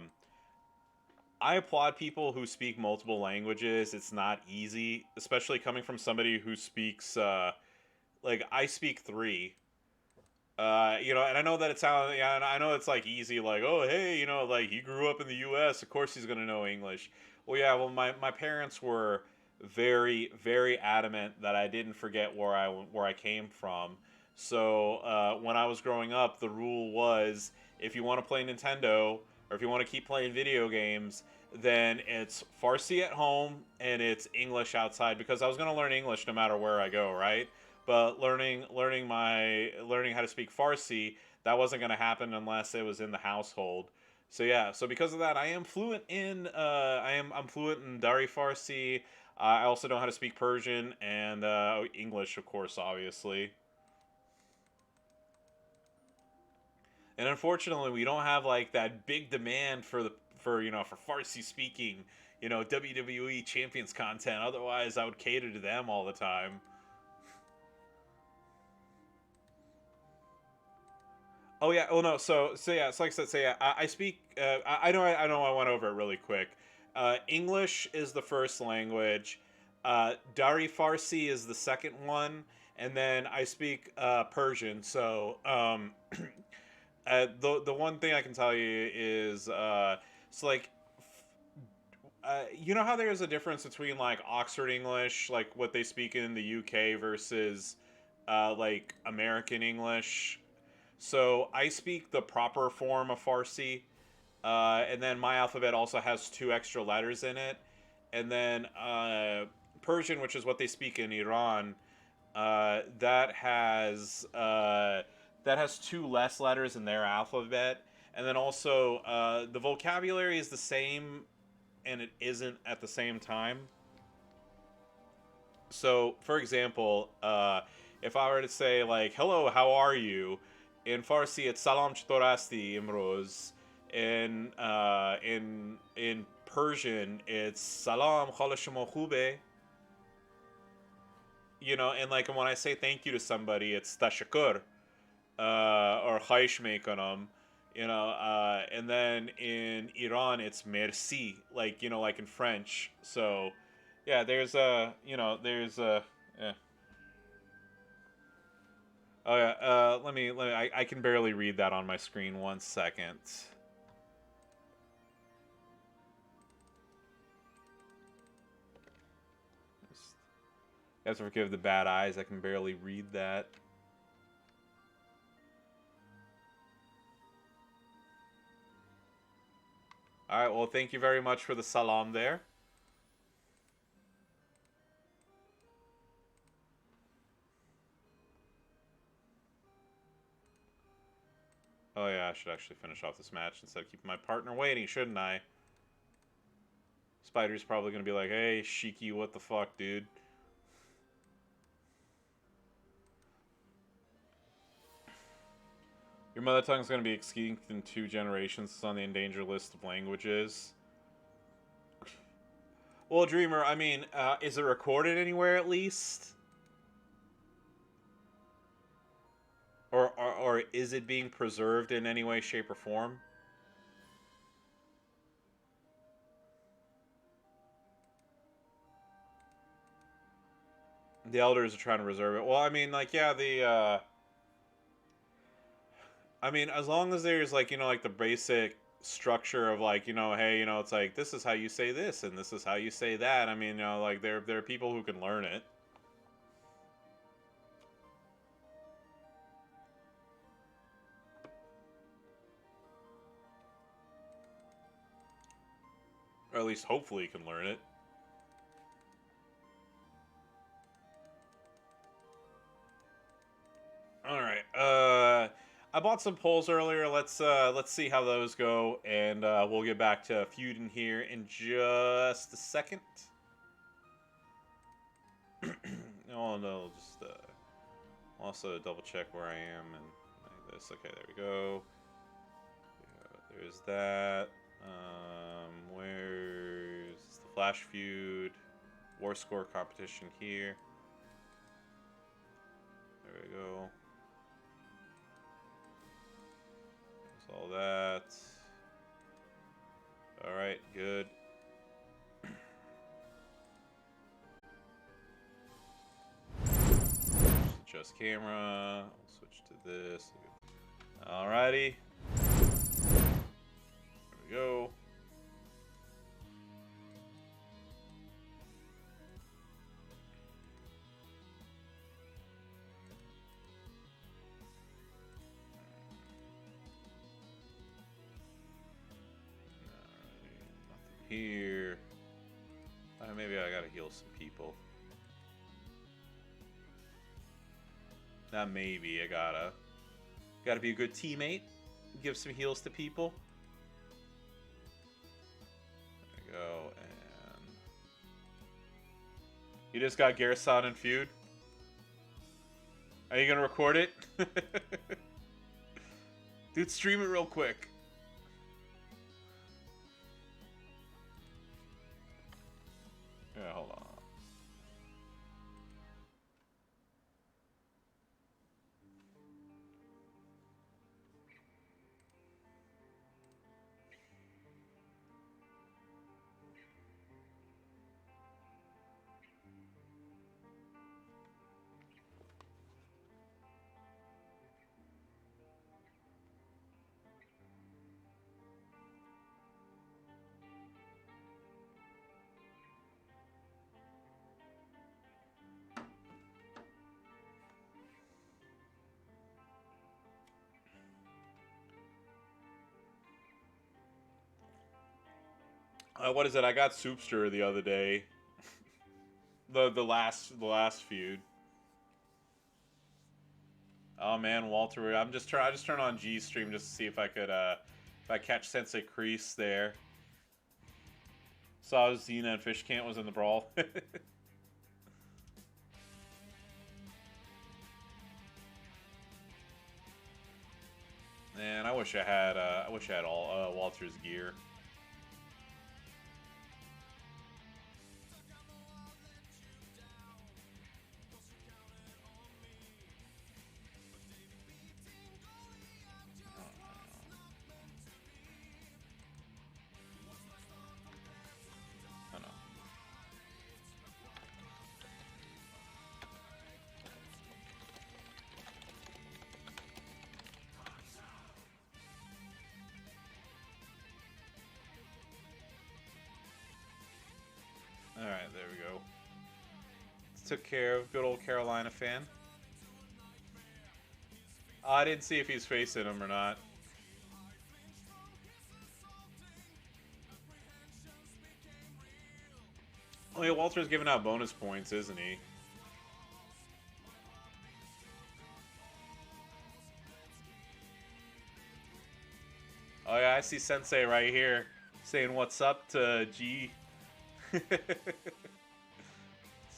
applaud people who speak multiple languages. It's not easy, especially coming from somebody who speaks, like, I speak 3. You know, and I know that it sounds, yeah, and I know it's like easy, like, oh, hey, you know, like, he grew up in the U.S., of course he's gonna know English. Well, yeah, well, my parents were very, very adamant that I didn't forget where I came from. So when I was growing up, the rule was, if you want to play Nintendo, or if you want to keep playing video games, then it's Farsi at home and it's English outside, because I was going to learn English no matter where I go, right? But learning how to speak Farsi, that wasn't going to happen unless it was in the household. So yeah, so because of that, I am fluent in I'm fluent in Dari Farsi. I also know how to speak Persian and English, of course, obviously. And unfortunately, we don't have like that big demand for Farsi speaking, WWE champions content. Otherwise, I would cater to them all the time. Oh yeah. Oh no. So yeah. It's like I said. So yeah. I speak. I know. I went over it really quick. English is the first language. Dari Farsi is the second one, and then I speak Persian. So the one thing I can tell you is so like you know how there's a difference between like Oxford English, like what they speak in the UK, versus like American English. So I speak the proper form of Farsi, and then my alphabet also has two extra letters in it, and then Persian, which is what they speak in Iran, uh, that has uh, that has two less letters in their alphabet, and then also the vocabulary is the same, and it isn't at the same time. So, for example, if I were to say like "Hello, how are you?" in Farsi, it's "Salam chitorasti imroz." In Persian, it's "Salam khala shoma khube." And like when I say thank you to somebody, it's "Tashakur." Or "Khaish mekanam." And then in Iran, it's "Merci," like in French. So, yeah, there's a. Yeah. Oh yeah. Let me. I can barely read that on my screen. 1 second. You have to forgive the bad eyes. I can barely read that. All right. Well, thank you very much for the salam there. Oh yeah, I should actually finish off this match instead of keeping my partner waiting, shouldn't I? Spider's probably gonna be like, "Hey, Shiki, what the fuck, dude?" Your mother tongue's gonna be extinct in 2 generations. It's on the endangered list of languages. Well, Dreamer, I mean, is it recorded anywhere at least? Or is it being preserved in any way, shape, or form? The elders are trying to reserve it. Well, I mean, like, yeah, I mean, as long as there's, like, like the basic structure of, like, hey, it's like, this is how you say this, and this is how you say that. I mean, like, there are people who can learn it. Or at least hopefully can learn it. All right. I bought some polls earlier. Let's see how those go, and we'll get back to Feud in here in just a second. Oh no, just also double check where I am and like this. Okay, there we go. Yeah, there's that. Where's the Flash Feud? War score competition here. There we go. There's all that. Alright, good. Adjust camera. I'll switch to this. Alrighty. There we go. here. Maybe I gotta heal some people. Not maybe, I gotta be a good teammate. Give some heals to people. There we go, and you just got Garrison and Feud. Are you gonna record it? Dude, stream it real quick. Yeah, hold on. What is it? I got Soupster the other day. the last feud. Oh man, Walter, I just turned on G stream just to see if I could if I catch Sensei Kreese there. Saw Xena and Fishcant was in the brawl. Man, I wish I had all Walter's gear. Alright, there we go. Took care of good old Carolina fan. I didn't see if he's facing him or not. Oh yeah, Walter's giving out bonus points, isn't he? Oh yeah, I see Sensei right here saying what's up to G. Let's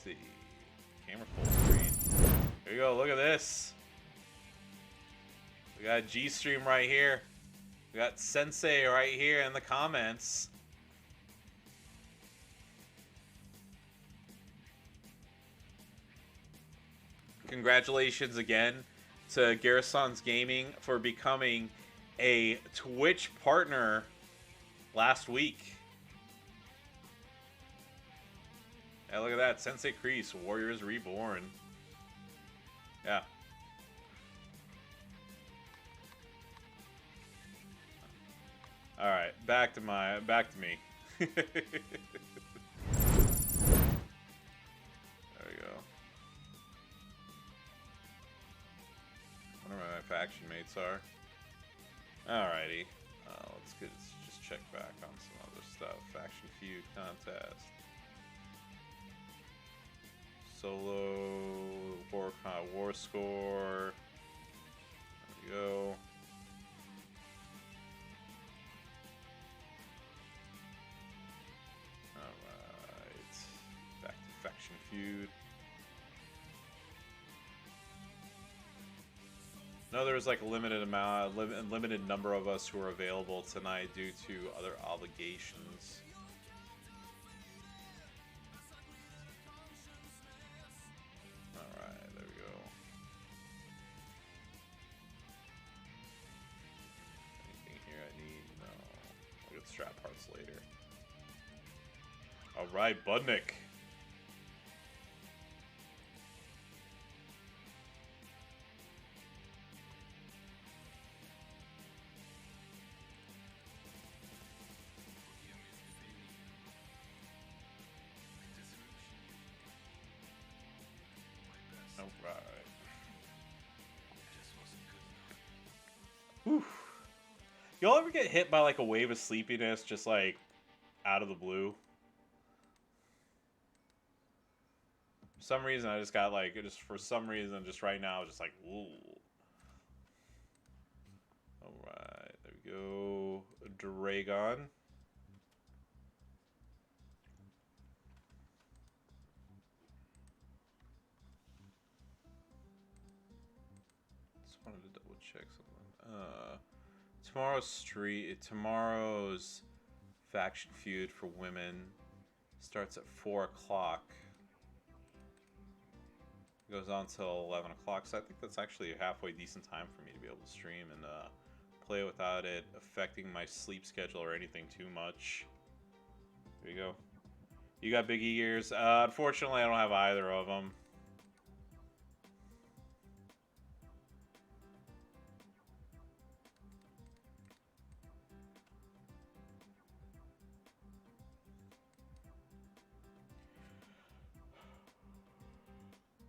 see. Camera full screen. There you go, look at this. We got G stream right here. We got Sensei right here in the comments. Congratulations again to Garrison's Gaming for becoming a Twitch partner last week. Yeah, look at that. Sensei Kreese, Warriors Reborn. Yeah. Alright, back to me. There we go. Wonder where my faction mates are. Alrighty. Let's just check back on some other stuff. Faction Feud contest. Solo war score. There we go. Alright. Back to Faction Feud. No, there was like a limited number of us who are available tonight due to other obligations. Alright, there we go. Anything here I need? No. I'll get strap parts later. Alright, Budnick. Whew. Y'all ever get hit by like a wave of sleepiness, just like out of the blue. For some reason, I just got like, just for some reason, just right now, just like, ooh. Alright, there we go. Dragon. Just wanted to double check something. Tomorrow's faction feud for women starts at 4 o'clock. Goes on till 11 o'clock, so I think that's actually a halfway decent time for me to be able to stream and play without it affecting my sleep schedule or anything too much. There you go. You got big ears. Unfortunately, I don't have either of them.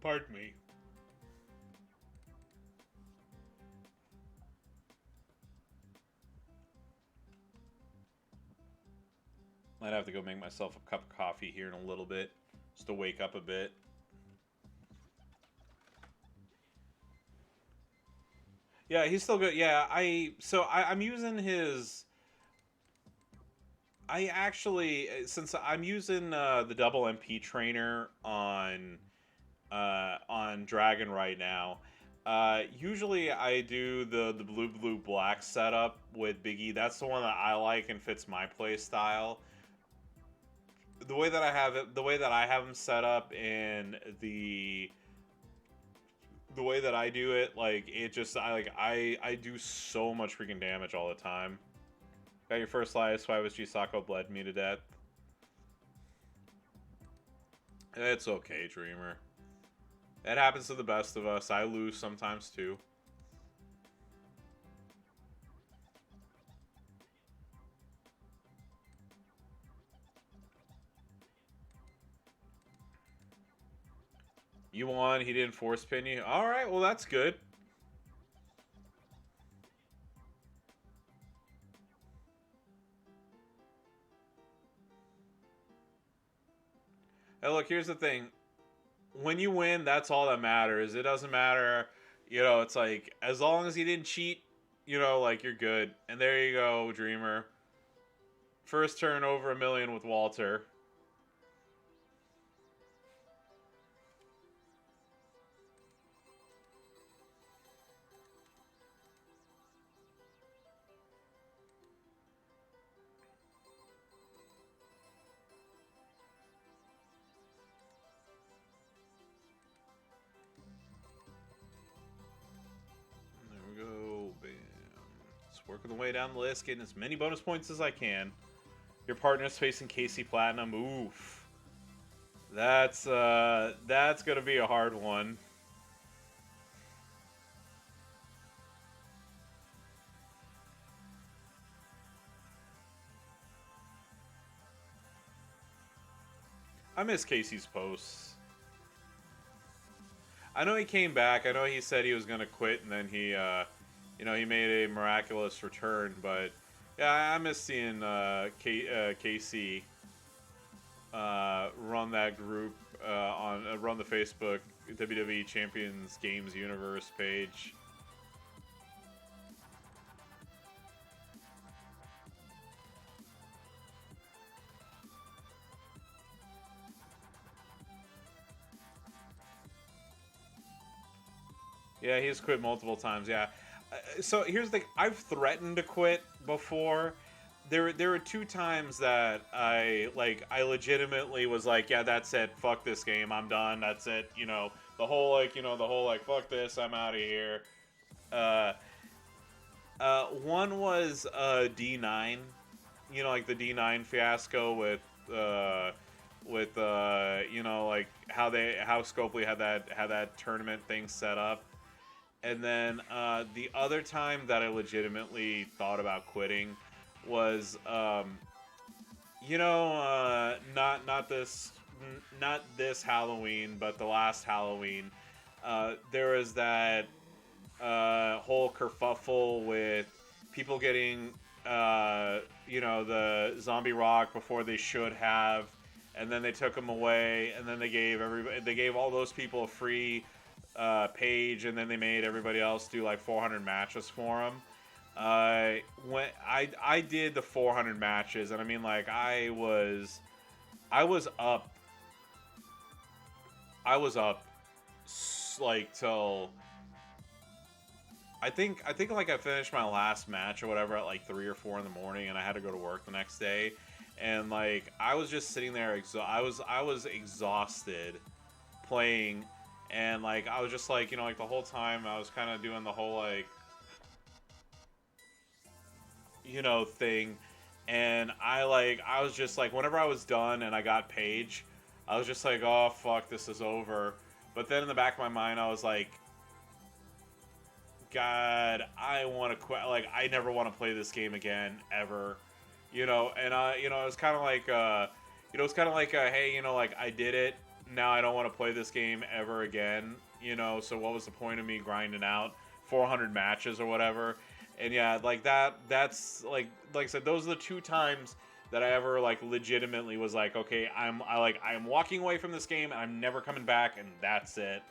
Pardon me. Might have to go make myself a cup of coffee here in a little bit, just to wake up a bit. Yeah, he's still good. Yeah, I'm using his. I actually, since I'm using the double MP trainer on Dragon right now. Usually I do the blue black setup with Big E. That's the one that I like and fits my play style. The way that I have him set up, and the way that I do it, like it just I do so much freaking damage all the time. Got your first life, Swivesg Sako bled me to death. It's okay, Dreamer. It happens to the best of us. I lose sometimes too. You won. He didn't force pin you. All right. Well, that's good. Hey, look. Here's the thing. When you win, that's all that matters. It doesn't matter. You know, it's like, as long as you didn't cheat, you know, like, you're good. And there you go, Dreamer. First turn over 1 million with Walter. There we go. Bam. Just working the way down the list, getting as many bonus points as I can. Your partner's facing Casey Platinum. Oof. That's gonna be a hard one. I miss Casey's posts. I know he came back. I know he said he was gonna quit, and then he, you know, he made a miraculous return. But yeah, I miss seeing Casey run that group run the Facebook WWE Champions Games Universe page. Yeah, he's quit multiple times. Yeah. So here's the thing. I've threatened to quit before. There were 2 times that I legitimately was like, yeah, that's it. Fuck this game. I'm done. That's it. You know, the whole fuck this. I'm out of here. Uh, One was D9. You know, like the D9 fiasco with you know, like how Scopely had that tournament thing set up. And then the other time that I legitimately thought about quitting was, you know, not this Halloween, but the last Halloween. There was that whole kerfuffle with people getting you know, the Zombie Rock before they should have, and then they took him away, and then they gave all those people a free page, and then they made everybody else do like 400 matches for him. When I did the 400 matches, and I mean like I was up like till I think like I finished my last match or whatever at like 3 or 4 in the morning, and I had to go to work the next day, and like I was just sitting there, I was exhausted playing, and like I was just like, you know, like the whole time I was kind of doing the whole like, you know, thing, and I was just like, whenever I was done and I got Paige, I was just like, oh fuck, this is over. But then in the back of my mind, I was like, God, I want to quit. Like, I never want to play this game again, ever. You know, and you know, it's kind of like, you know, it's kind of like, hey, you know, like I did it. Now I don't want to play this game ever again. You know, so what was the point of me grinding out 400 matches or whatever? And yeah, like that's like I said, those are the two times that I ever like legitimately was like, okay, I'm walking away from this game and I'm never coming back, and that's it.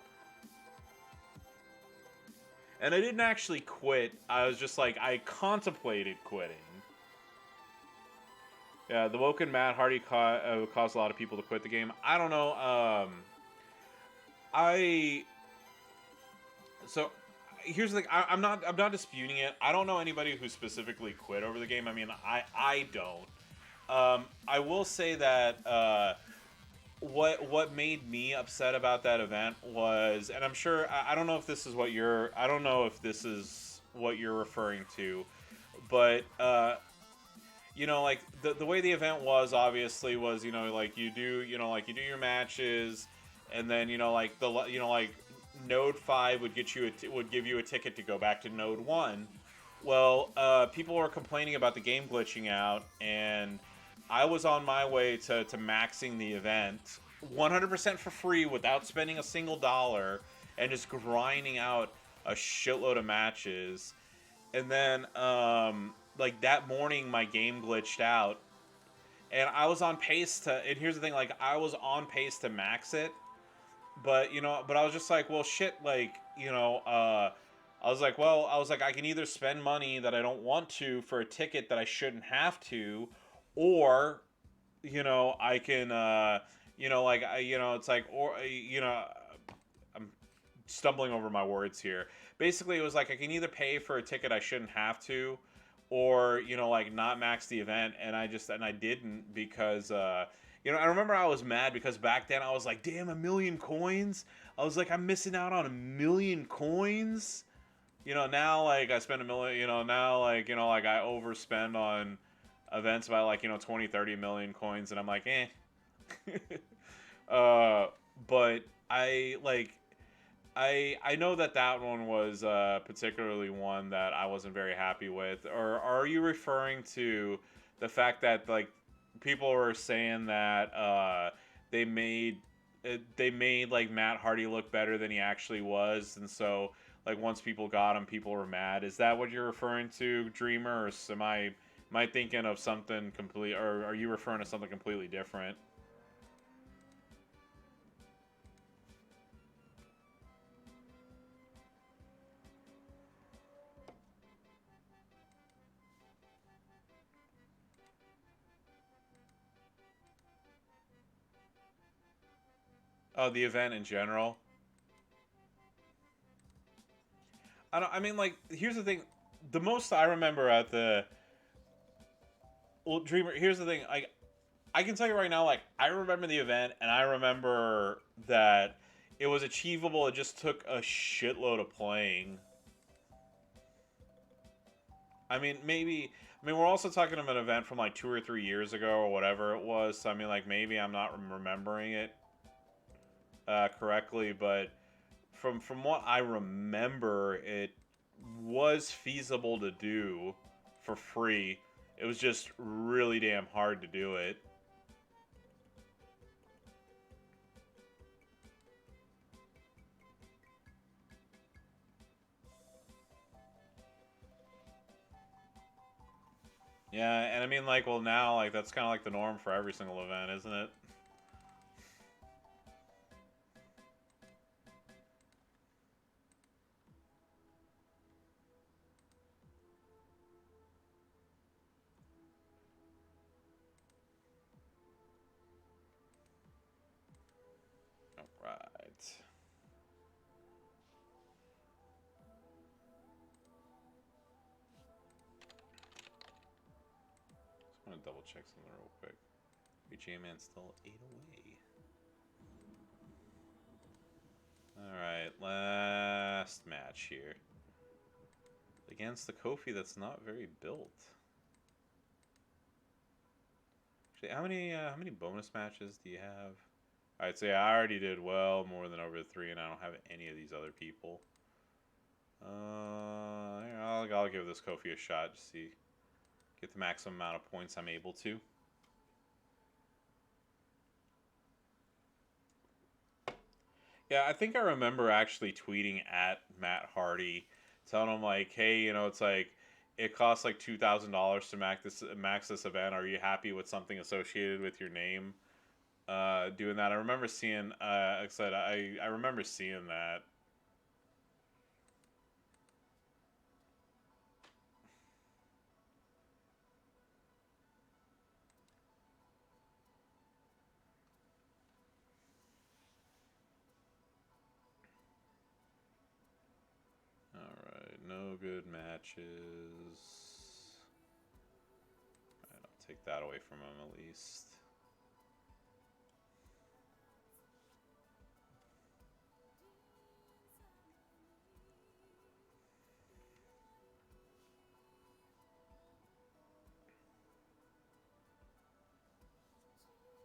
And I didn't actually quit. I was just like, I contemplated quitting. Yeah, the Woken Matt Hardy caused a lot of people to quit the game. I don't know. I so here's the thing. I'm not disputing it. I don't know anybody who specifically quit over the game. I mean, I don't. I will say that what made me upset about that event was, and I'm sure I don't know if this is what you're I don't know if this is what you're referring to, but you know, like the way the event was obviously was, you know, like you do your matches, and then, you know, like you know, like Node 5 would would give you a ticket to go back to Node 1. Well, people were complaining about the game glitching out, and I was on my way to maxing the event 100% for free without spending a single dollar, and just grinding out a shitload of matches. And then, like that morning, my game glitched out, and I was on pace to. And here's the thing: like I was on pace to max it, but you know, but I was just like, well, shit, like, you know, I was like, I can either spend money that I don't want to for a ticket that I shouldn't have to, or, you know, I can, you know, like, you know, it's like, or, you know, I'm stumbling over my words here. Basically, it was like I can either pay for a ticket I shouldn't have to, or, you know, like not max the event, and I didn't because you know, I remember I was mad because back then I was like, damn, 1,000,000 coins. I was like, I'm missing out on 1,000,000 coins. You know, now like I spend 1,000,000. You know, now like, you know, like I overspend on events by like, you know, 20, 30 million coins, and I'm like, eh. uh, but I like I know that that one was particularly one that I wasn't very happy with. Or are you referring to the fact that like people were saying that they made they made like Matt Hardy look better than he actually was, and so like once people got him, people were mad. Is that what you're referring to, Dreamer, or am I thinking of something complete, or are you referring to something completely different? Oh, the event in general. I don't. I mean, like, here's the thing. The most I remember at the well, Dreamer. Here's the thing. I can tell you right now. Like, I remember the event, and I remember that it was achievable. It just took a shitload of playing. I mean, maybe. I mean, we're also talking about an event from like 2 or 3 years ago or whatever it was. So I mean, like, maybe I'm not remembering it correctly, but from what I remember, it was feasible to do for free. It was just really damn hard to do it. Yeah, and I mean, like, well, now, like, that's kind of like the norm for every single event, isn't it? Alright. Just want to double check something real quick. J-Man still 8 away. Alright, last match here. Against the Kofi that's not very built. Actually, how many bonus matches do you have? I'd say I already did well, more than over 3, and I don't have any of these other people. I'll give this Kofi a shot to see. Get the maximum amount of points I'm able to. Yeah, I think I remember actually tweeting at Matt Hardy, telling him like, "Hey, it's like it costs like $2,000 to max this event. Are you happy with something associated with your name?" Doing that, I remember seeing. Like I said, I remember seeing that. All right, no good matches. All right, I'll take that away from him at least.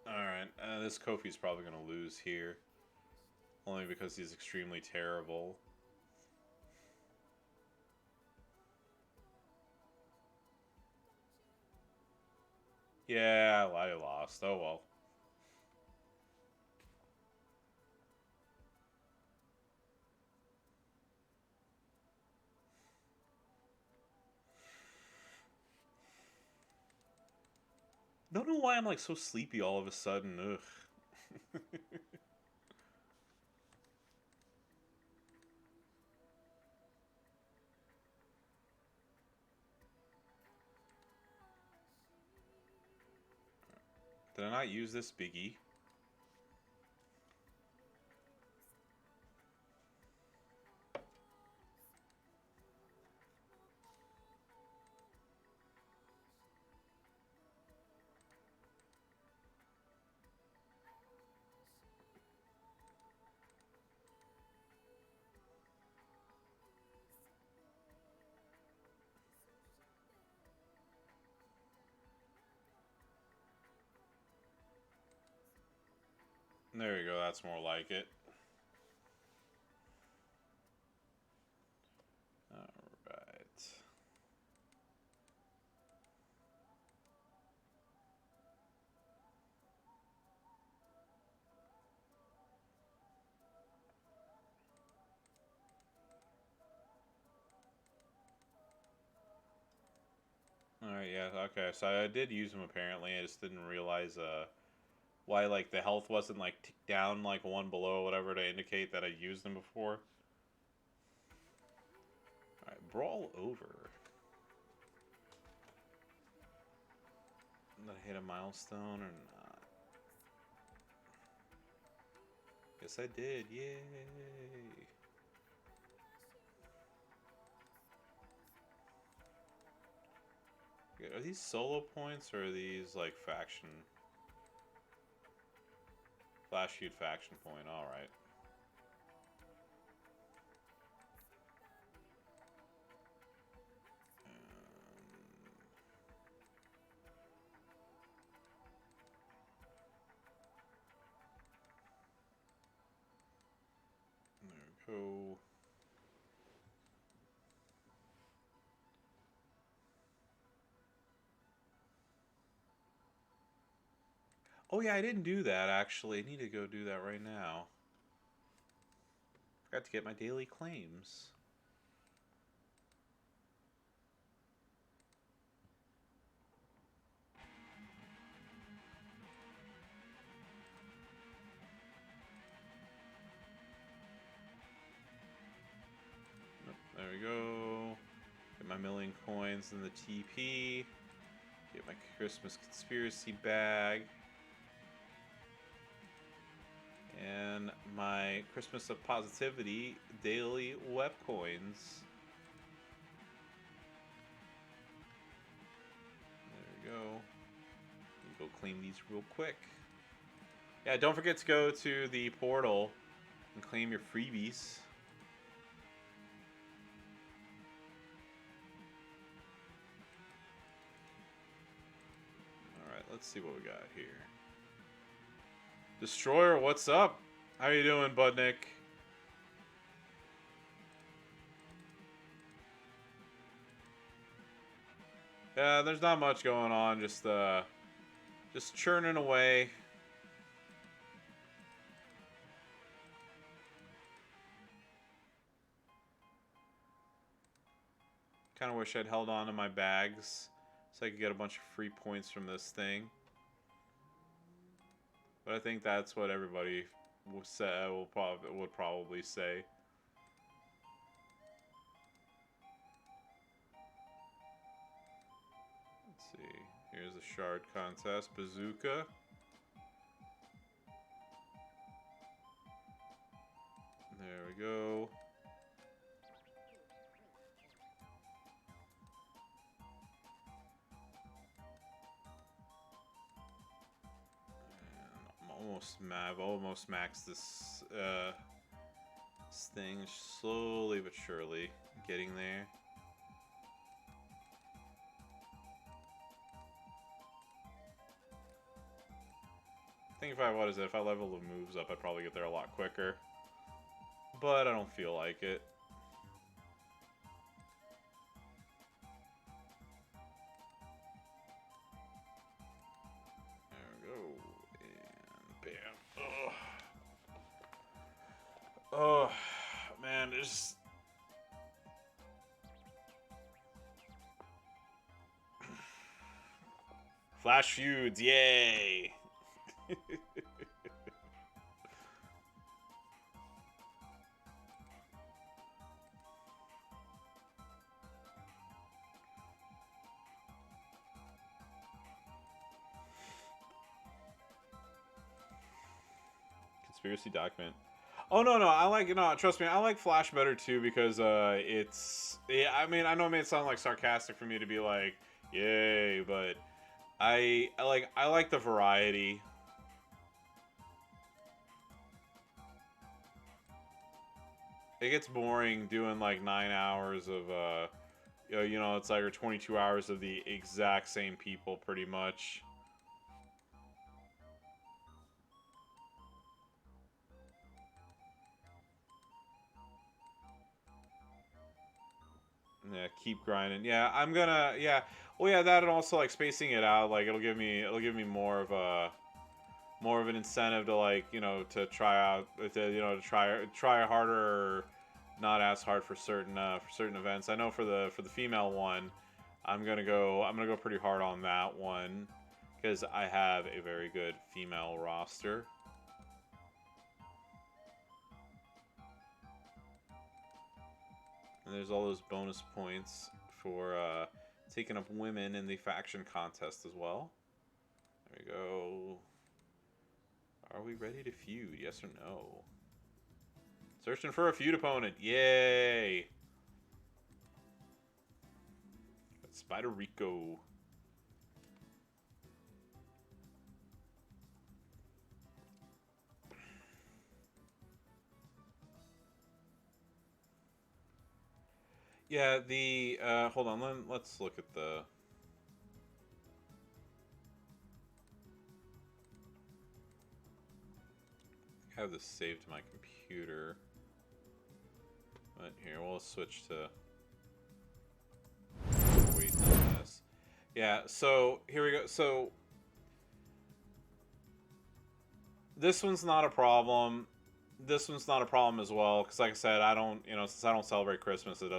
Alright, this Kofi's probably going to lose here. Only because he's extremely terrible. Yeah, I lost. Oh well. Don't know why I'm like so sleepy all of a sudden. Ugh. Did I not use this biggie? There you go, that's more like it. Alright. Alright, yeah, okay. So I did use him apparently. I just didn't realize why like the health wasn't like ticked down like one below or whatever to indicate that I used him before. Alright, brawl over. Did I hit a milestone or not? Yes, I did. Yay! Are these solo points or are these like faction? Flash Feud faction point. All right. There we go. Oh yeah, I didn't do that actually. I need to go do that right now. Forgot to get my daily claims. There we go. Get my million coins in the TP. Get my Christmas conspiracy bag. And my Christmas of Positivity daily web coins. There we go. Go claim these real quick. Yeah, don't forget to go to the portal and claim your freebies. Alright, let's see what we got here. Destroyer, what's up? How you doing, Budnick? Yeah, there's not much going on, just churning away. Kind of wish I'd held on to my bags so I could get a bunch of free points from this thing. But I think that's what everybody would probably say. Let's see. Here's a shard contest. Bazooka. There we go. I've almost maxed this thing slowly but surely getting there. I think if I level the moves up, I'd probably get there a lot quicker. But I don't feel like it. Oh, man, there's... Flash feuds, yay! Conspiracy document. Oh, no, trust me, I like Flash better too because it's, yeah, I mean, I know it may sound like sarcastic for me to be like, yay, but I like the variety. It gets boring doing like 9 hours of, you know, it's like, or 22 hours of the exact same people pretty much. Yeah, keep grinding. Yeah, I'm gonna. Yeah, well, yeah, that and also like spacing it out. Like it'll give me more of an incentive to like to try out to try harder, or not as hard for certain events. I know for the female one, I'm gonna go pretty hard on that one because I have a very good female roster. And there's all those bonus points for taking up women in the faction contest as well. There we go. Are we ready to feud? Yes or no? Searching for a feud opponent. Yay! That's Spider Rico. Yeah, the hold on, let's look at the I have this saved to my computer. But here, we'll switch to wait on this. Yeah, so here we go. So this one's not a problem. This one's not a problem as well, because like I said, I don't, since I don't celebrate Christmas, it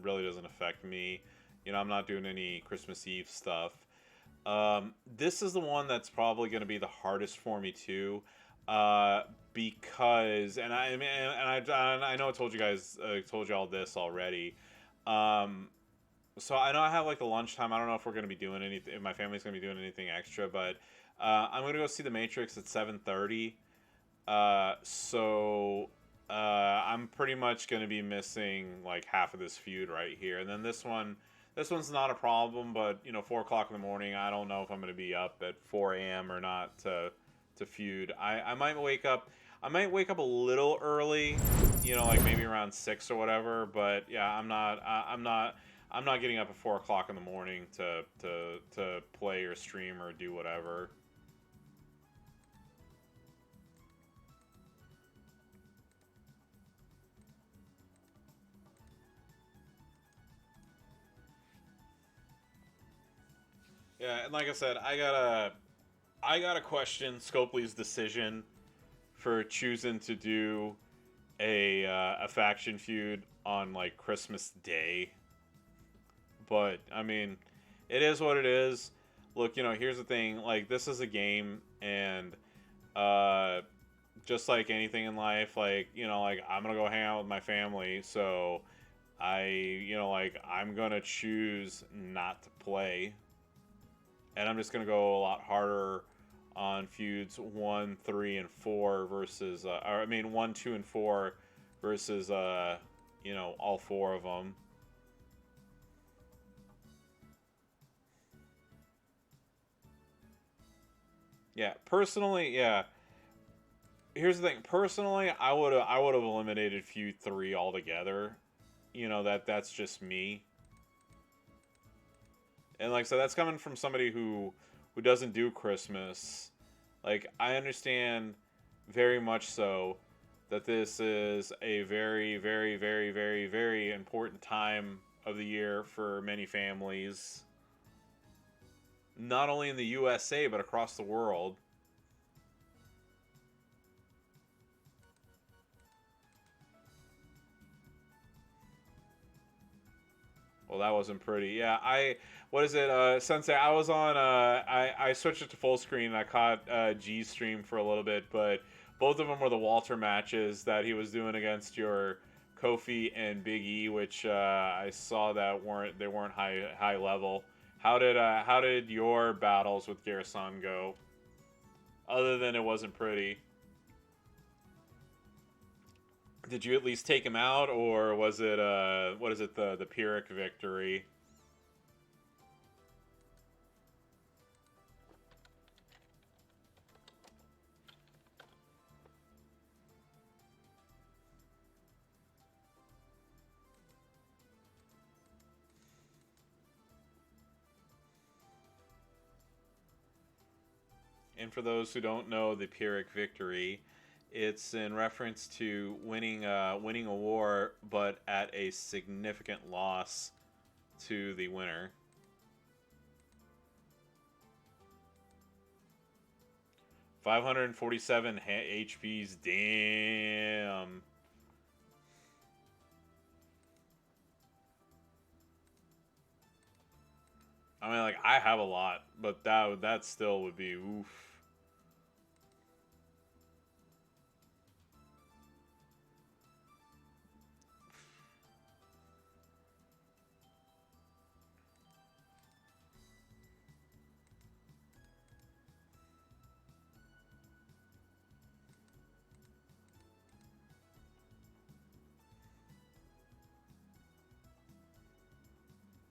really doesn't affect me. I'm not doing any Christmas Eve stuff. This is the one that's probably going to be the hardest for me too, because, and I know I told you all this already, Um, so I know I have like the lunchtime. I don't know if we're gonna be doing anything. If my family's gonna be doing anything extra, but I'm gonna go see The Matrix at 7:30. So I'm pretty much gonna be missing like half of this feud right here, and then this one's not a problem. But 4 o'clock in the morning, I don't know if I'm gonna be up at 4 a.m. or not to feud. I might wake up. I might wake up a little early, like maybe around 6 or whatever. But yeah, I'm not getting up at 4 o'clock in the morning to play or stream or do whatever. Yeah, and like I said, I gotta question Scopely's decision for choosing to do a faction feud on like Christmas Day. But I mean, it is what it is. Look, here's the thing. Like, this is a game, and uh, just like anything in life, like like I'm gonna go hang out with my family, so like I'm gonna choose not to play, and I'm just gonna go a lot harder on feuds 1, 3, and 4 versus, or I mean 1, 2, and 4 versus all four of them. Yeah, personally, yeah. Here's the thing. Personally, I would have eliminated feud 3 altogether. That's just me. And like so that's coming from somebody who doesn't do Christmas. Like, I understand very much so that this is a very, very, very, very, very important time of the year for many families, not only in the USA but across the world. Well, that wasn't pretty. Yeah, what is it, Sensei? I was on. I switched it to full screen. And I caught G's stream for a little bit, but both of them were the Walter matches that he was doing against your Kofi and Big E, which I saw that weren't high level. How did your battles with Garrison go? Other than it wasn't pretty. Did you at least take him out, or was it what is it, the Pyrrhic victory? And for those who don't know the Pyrrhic victory, it's in reference to winning a war, but at a significant loss to the winner. 547 HPs. Damn. I mean, like, I have a lot, but that still would be oof.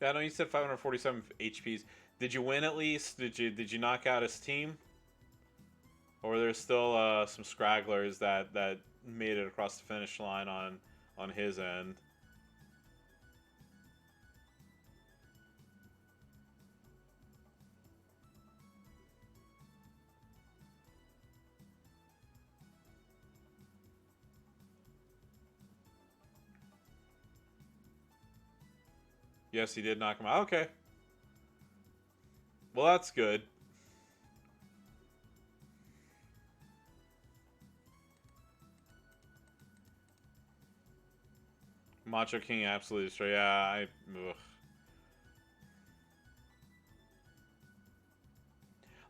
Yeah, I know you said 547 HPs. Did you win at least? Did you knock out his team? Or there's still some scragglers that made it across the finish line on his end? Yes, he did knock him out. Okay. Well, that's good. Macho King absolutely destroyed. Yeah, ugh.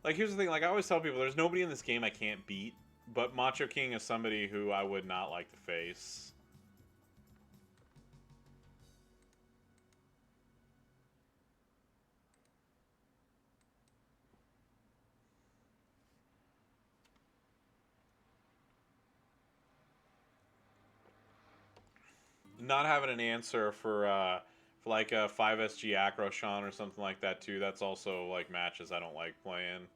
Like, here's the thing. Like, I always tell people, there's nobody in this game I can't beat, but Macho King is somebody who I would not like to face. not having an answer for like a 5SG Acroshawn or something like that too. That's also like matches I don't like playing.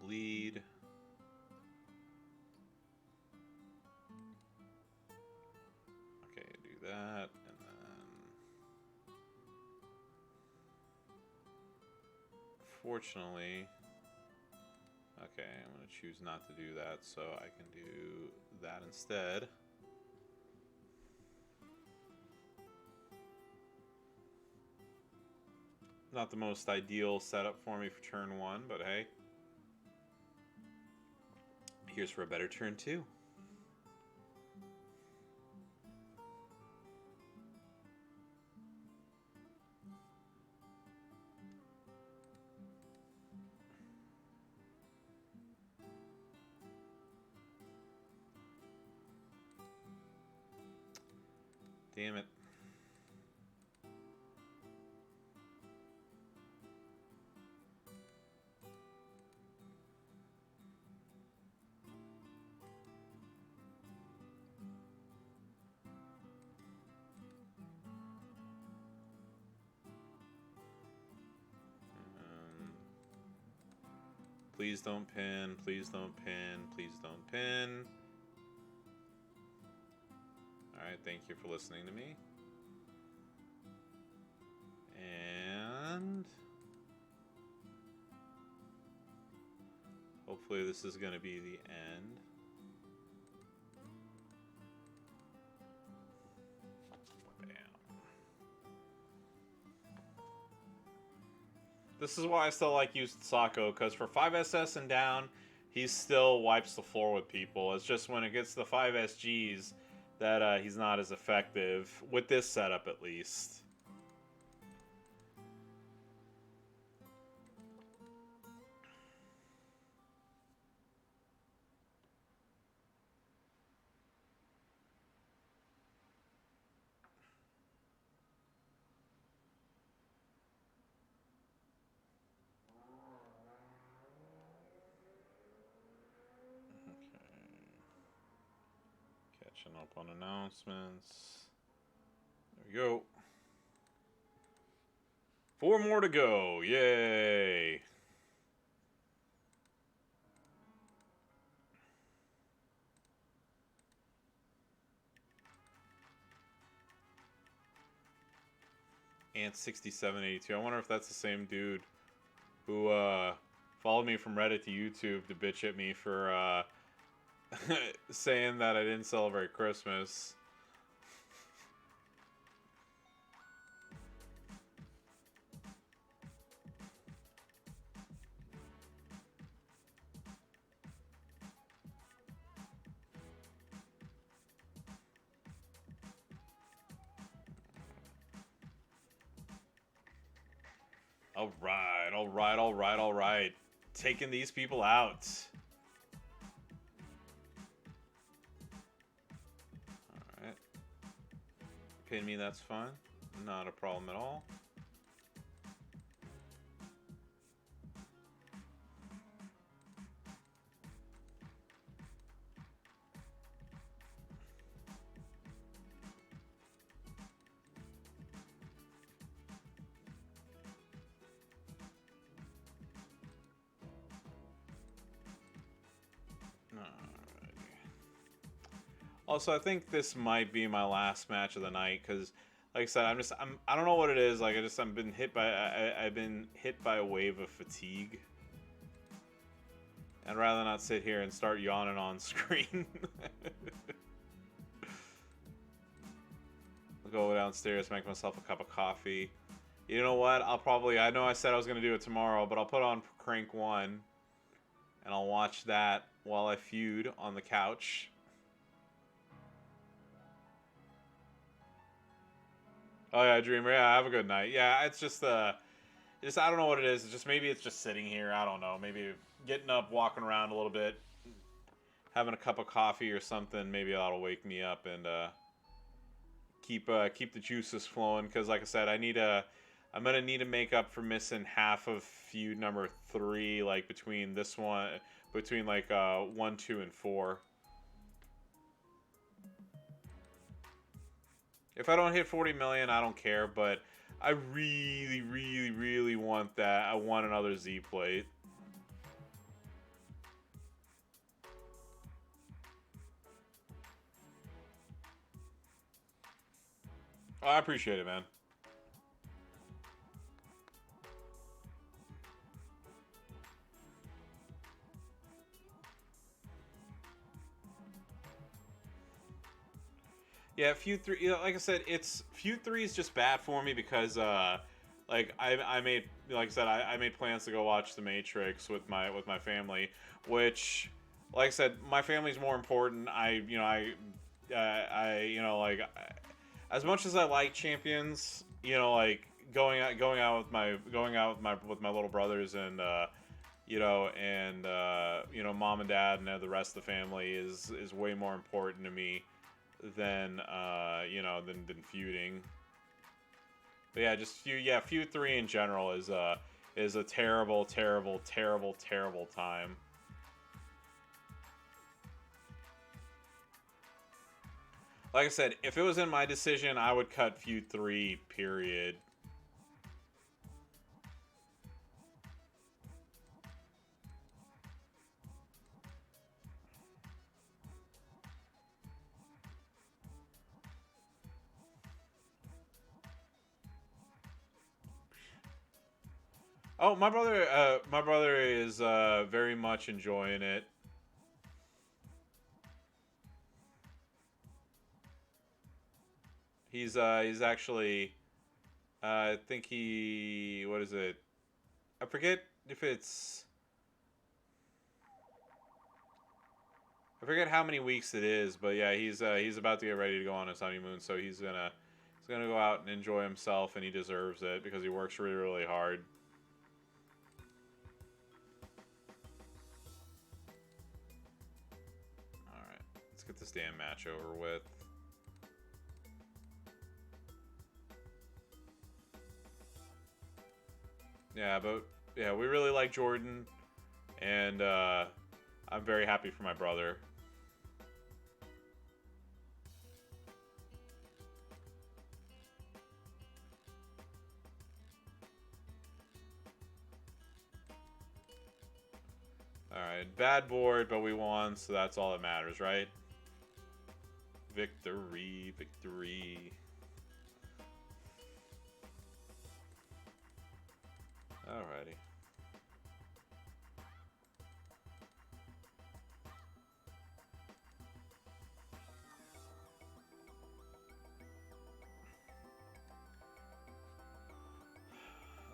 Bleed. Okay, do that, and then fortunately, okay, I'm gonna choose not to do that, so I can do that instead. Not the most ideal setup for me for turn 1, but hey. Here's for a better turn 2. Damn it. Please don't pin, please don't pin, please don't pin. Alright, thank you for listening to me. And hopefully this is going to be the end. This is why I still like using Sako, because for 5SS and down, he still wipes the floor with people. It's just when it gets to the 5SGs that he's not as effective, with this setup at least. Catching up on announcements. There we go. 4 more to go. Yay. Ant 6782. I wonder if that's the same dude who followed me from Reddit to YouTube to bitch at me for saying that I didn't celebrate Christmas. All right, all right, all right, all right. Taking these people out. All right. Pin me, that's fine. Not a problem at all. Also, I think this might be my last match of the night because, like I said, I don't know what it is. Like I've been hit by a wave of fatigue. I'd rather not sit here and start yawning on screen. I'll go downstairs, make myself a cup of coffee. You know what? I know I said I was gonna do it tomorrow, but I'll put on Crank 1 and I'll watch that while I feud on the couch. Oh yeah, Dreamer. Yeah, have a good night. Yeah, it's just I don't know what it is. It's just maybe it's just sitting here. I don't know. Maybe getting up, walking around a little bit, having a cup of coffee or something. Maybe that'll wake me up and keep the juices flowing. Because like I said, I need I'm gonna need to make up for missing half of feud number 3, like between this one, between like 1, 2, and 4. If I don't hit 40 million, I don't care, but I really, really, really want that. I want another Z plate. Oh, I appreciate it, man. Yeah, Feud 3, like I said, it's Feud 3 is just bad for me because like I made, like I said, I made plans to go watch The Matrix with my family, which, like I said, my family's more important. Like, as much as I like Champions, like going out with my little brothers and mom and dad and the rest of the family is way more important to me than than feuding. But yeah, just Feud 3 in general is a terrible, terrible, terrible, terrible time. Like I said, if it was in my decision, I would cut Feud 3, period. Oh, my brother is very much enjoying it. He's actually, I think what is it? I forget if it's, I forget how many weeks it is, but yeah, he's about to get ready to go on his honeymoon, so he's gonna go out and enjoy himself, and he deserves it because he works really, really hard. All right, let's get this damn match over with. Yeah, but yeah, we really like Jordan, and I'm very happy for my brother. Alright, bad board, but we won, so that's all that matters, right? Victory, victory. Alrighty.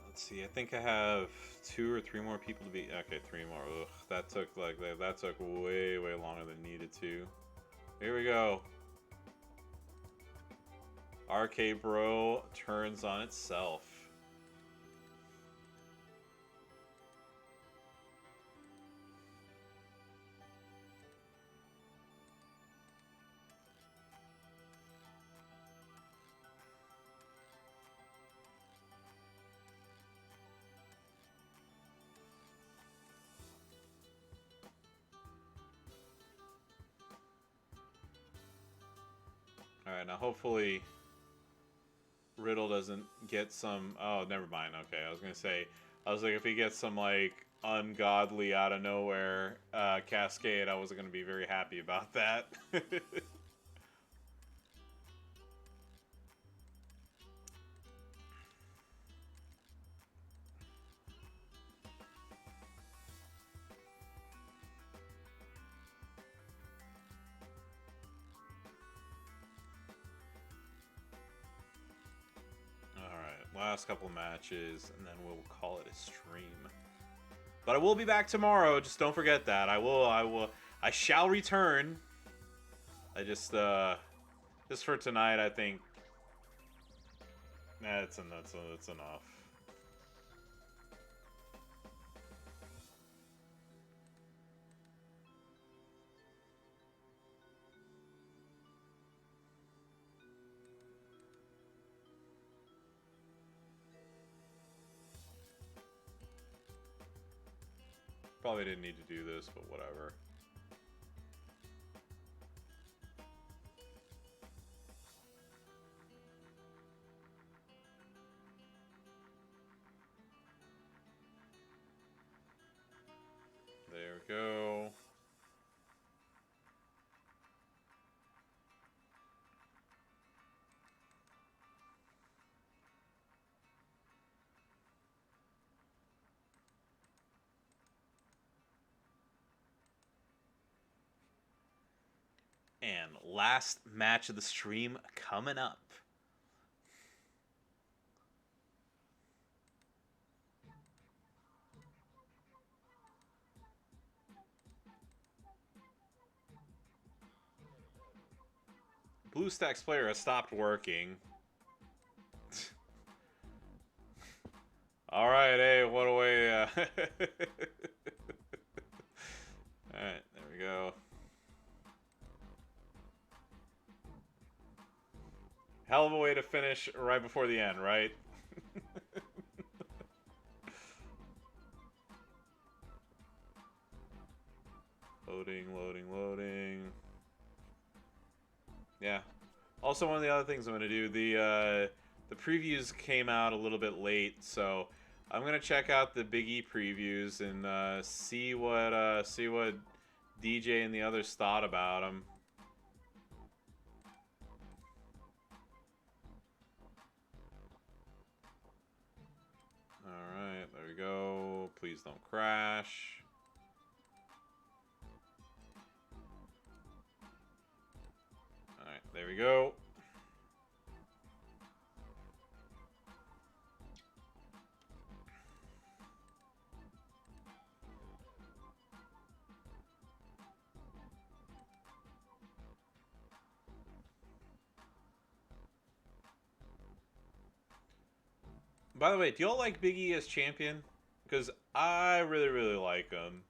Let's see, I think I have 2 or 3 more people to be. Okay, 3 more. Ugh, that took that took way, way longer than needed to. Here we go. RK Bro turns on itself. Alright, now hopefully Riddle doesn't get some. Oh, never mind. Okay, I was gonna say, I was like, if he gets some like ungodly out of nowhere cascade, I wasn't gonna be very happy about that. Alright, last couple matches, and then we'll call it a stream. But I will be back tomorrow. Just don't forget that. I shall return. I just for tonight, I think that's enough. Probably didn't need to do this, but whatever. There we go. And last match of the stream coming up. BlueStacks player has stopped working. All right, hey, what a way. All right, there we go. Hell of a way to finish right before the end, right? Loading, loading, loading. Yeah. Also, one of the other things I'm going to do, the previews came out a little bit late, so I'm going to check out the Big E previews and see what DJ and the others thought about them. Alright, there we go. Please don't crash. Alright, there we go. By the way, do y'all like Big E as champion? Because I really, really like him.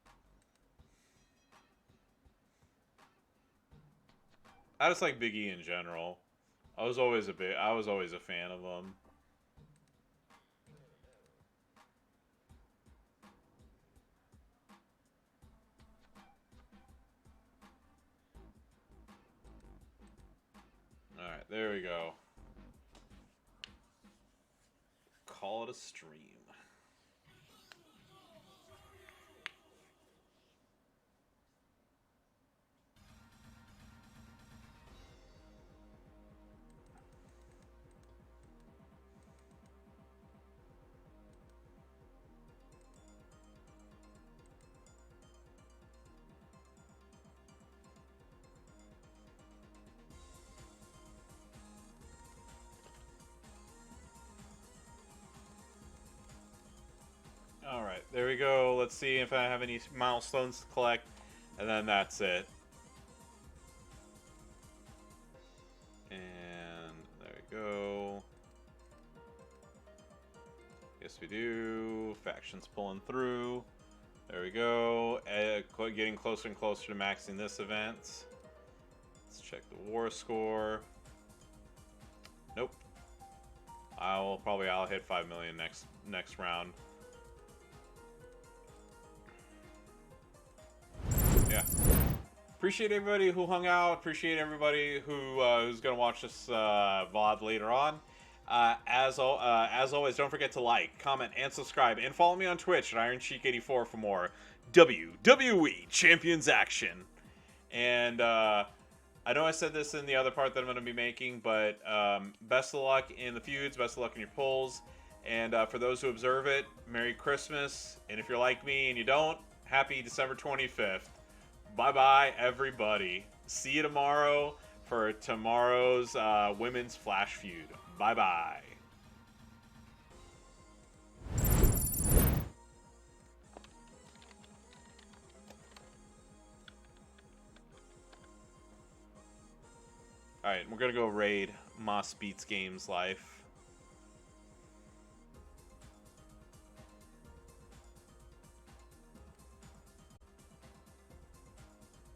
I just like Big E in general. I was always a fan of him. Alright, there we go. Call it a stream. Alright, there we go. Let's see if I have any milestones to collect. And then that's it. And there we go. Yes, we do. Factions pulling through. There we go. Getting closer and closer to maxing this event. Let's check the war score. Nope. I'll hit 5 million next round. Yeah. Appreciate everybody who hung out. Appreciate everybody who's gonna watch this VOD later on. As always, don't forget to like, comment, and subscribe, and follow me on Twitch at IronCheek84 for more WWE Champions action. And I know I said this in the other part that I'm going to be making, but best of luck in the feuds, best of luck in your polls, and for those who observe it, Merry Christmas, and if you're like me and you don't, happy December 25th. Bye-bye, everybody. See you tomorrow for tomorrow's Women's Flash Feud. Bye-bye. Alright, we're gonna go raid Moss Beats Games Life.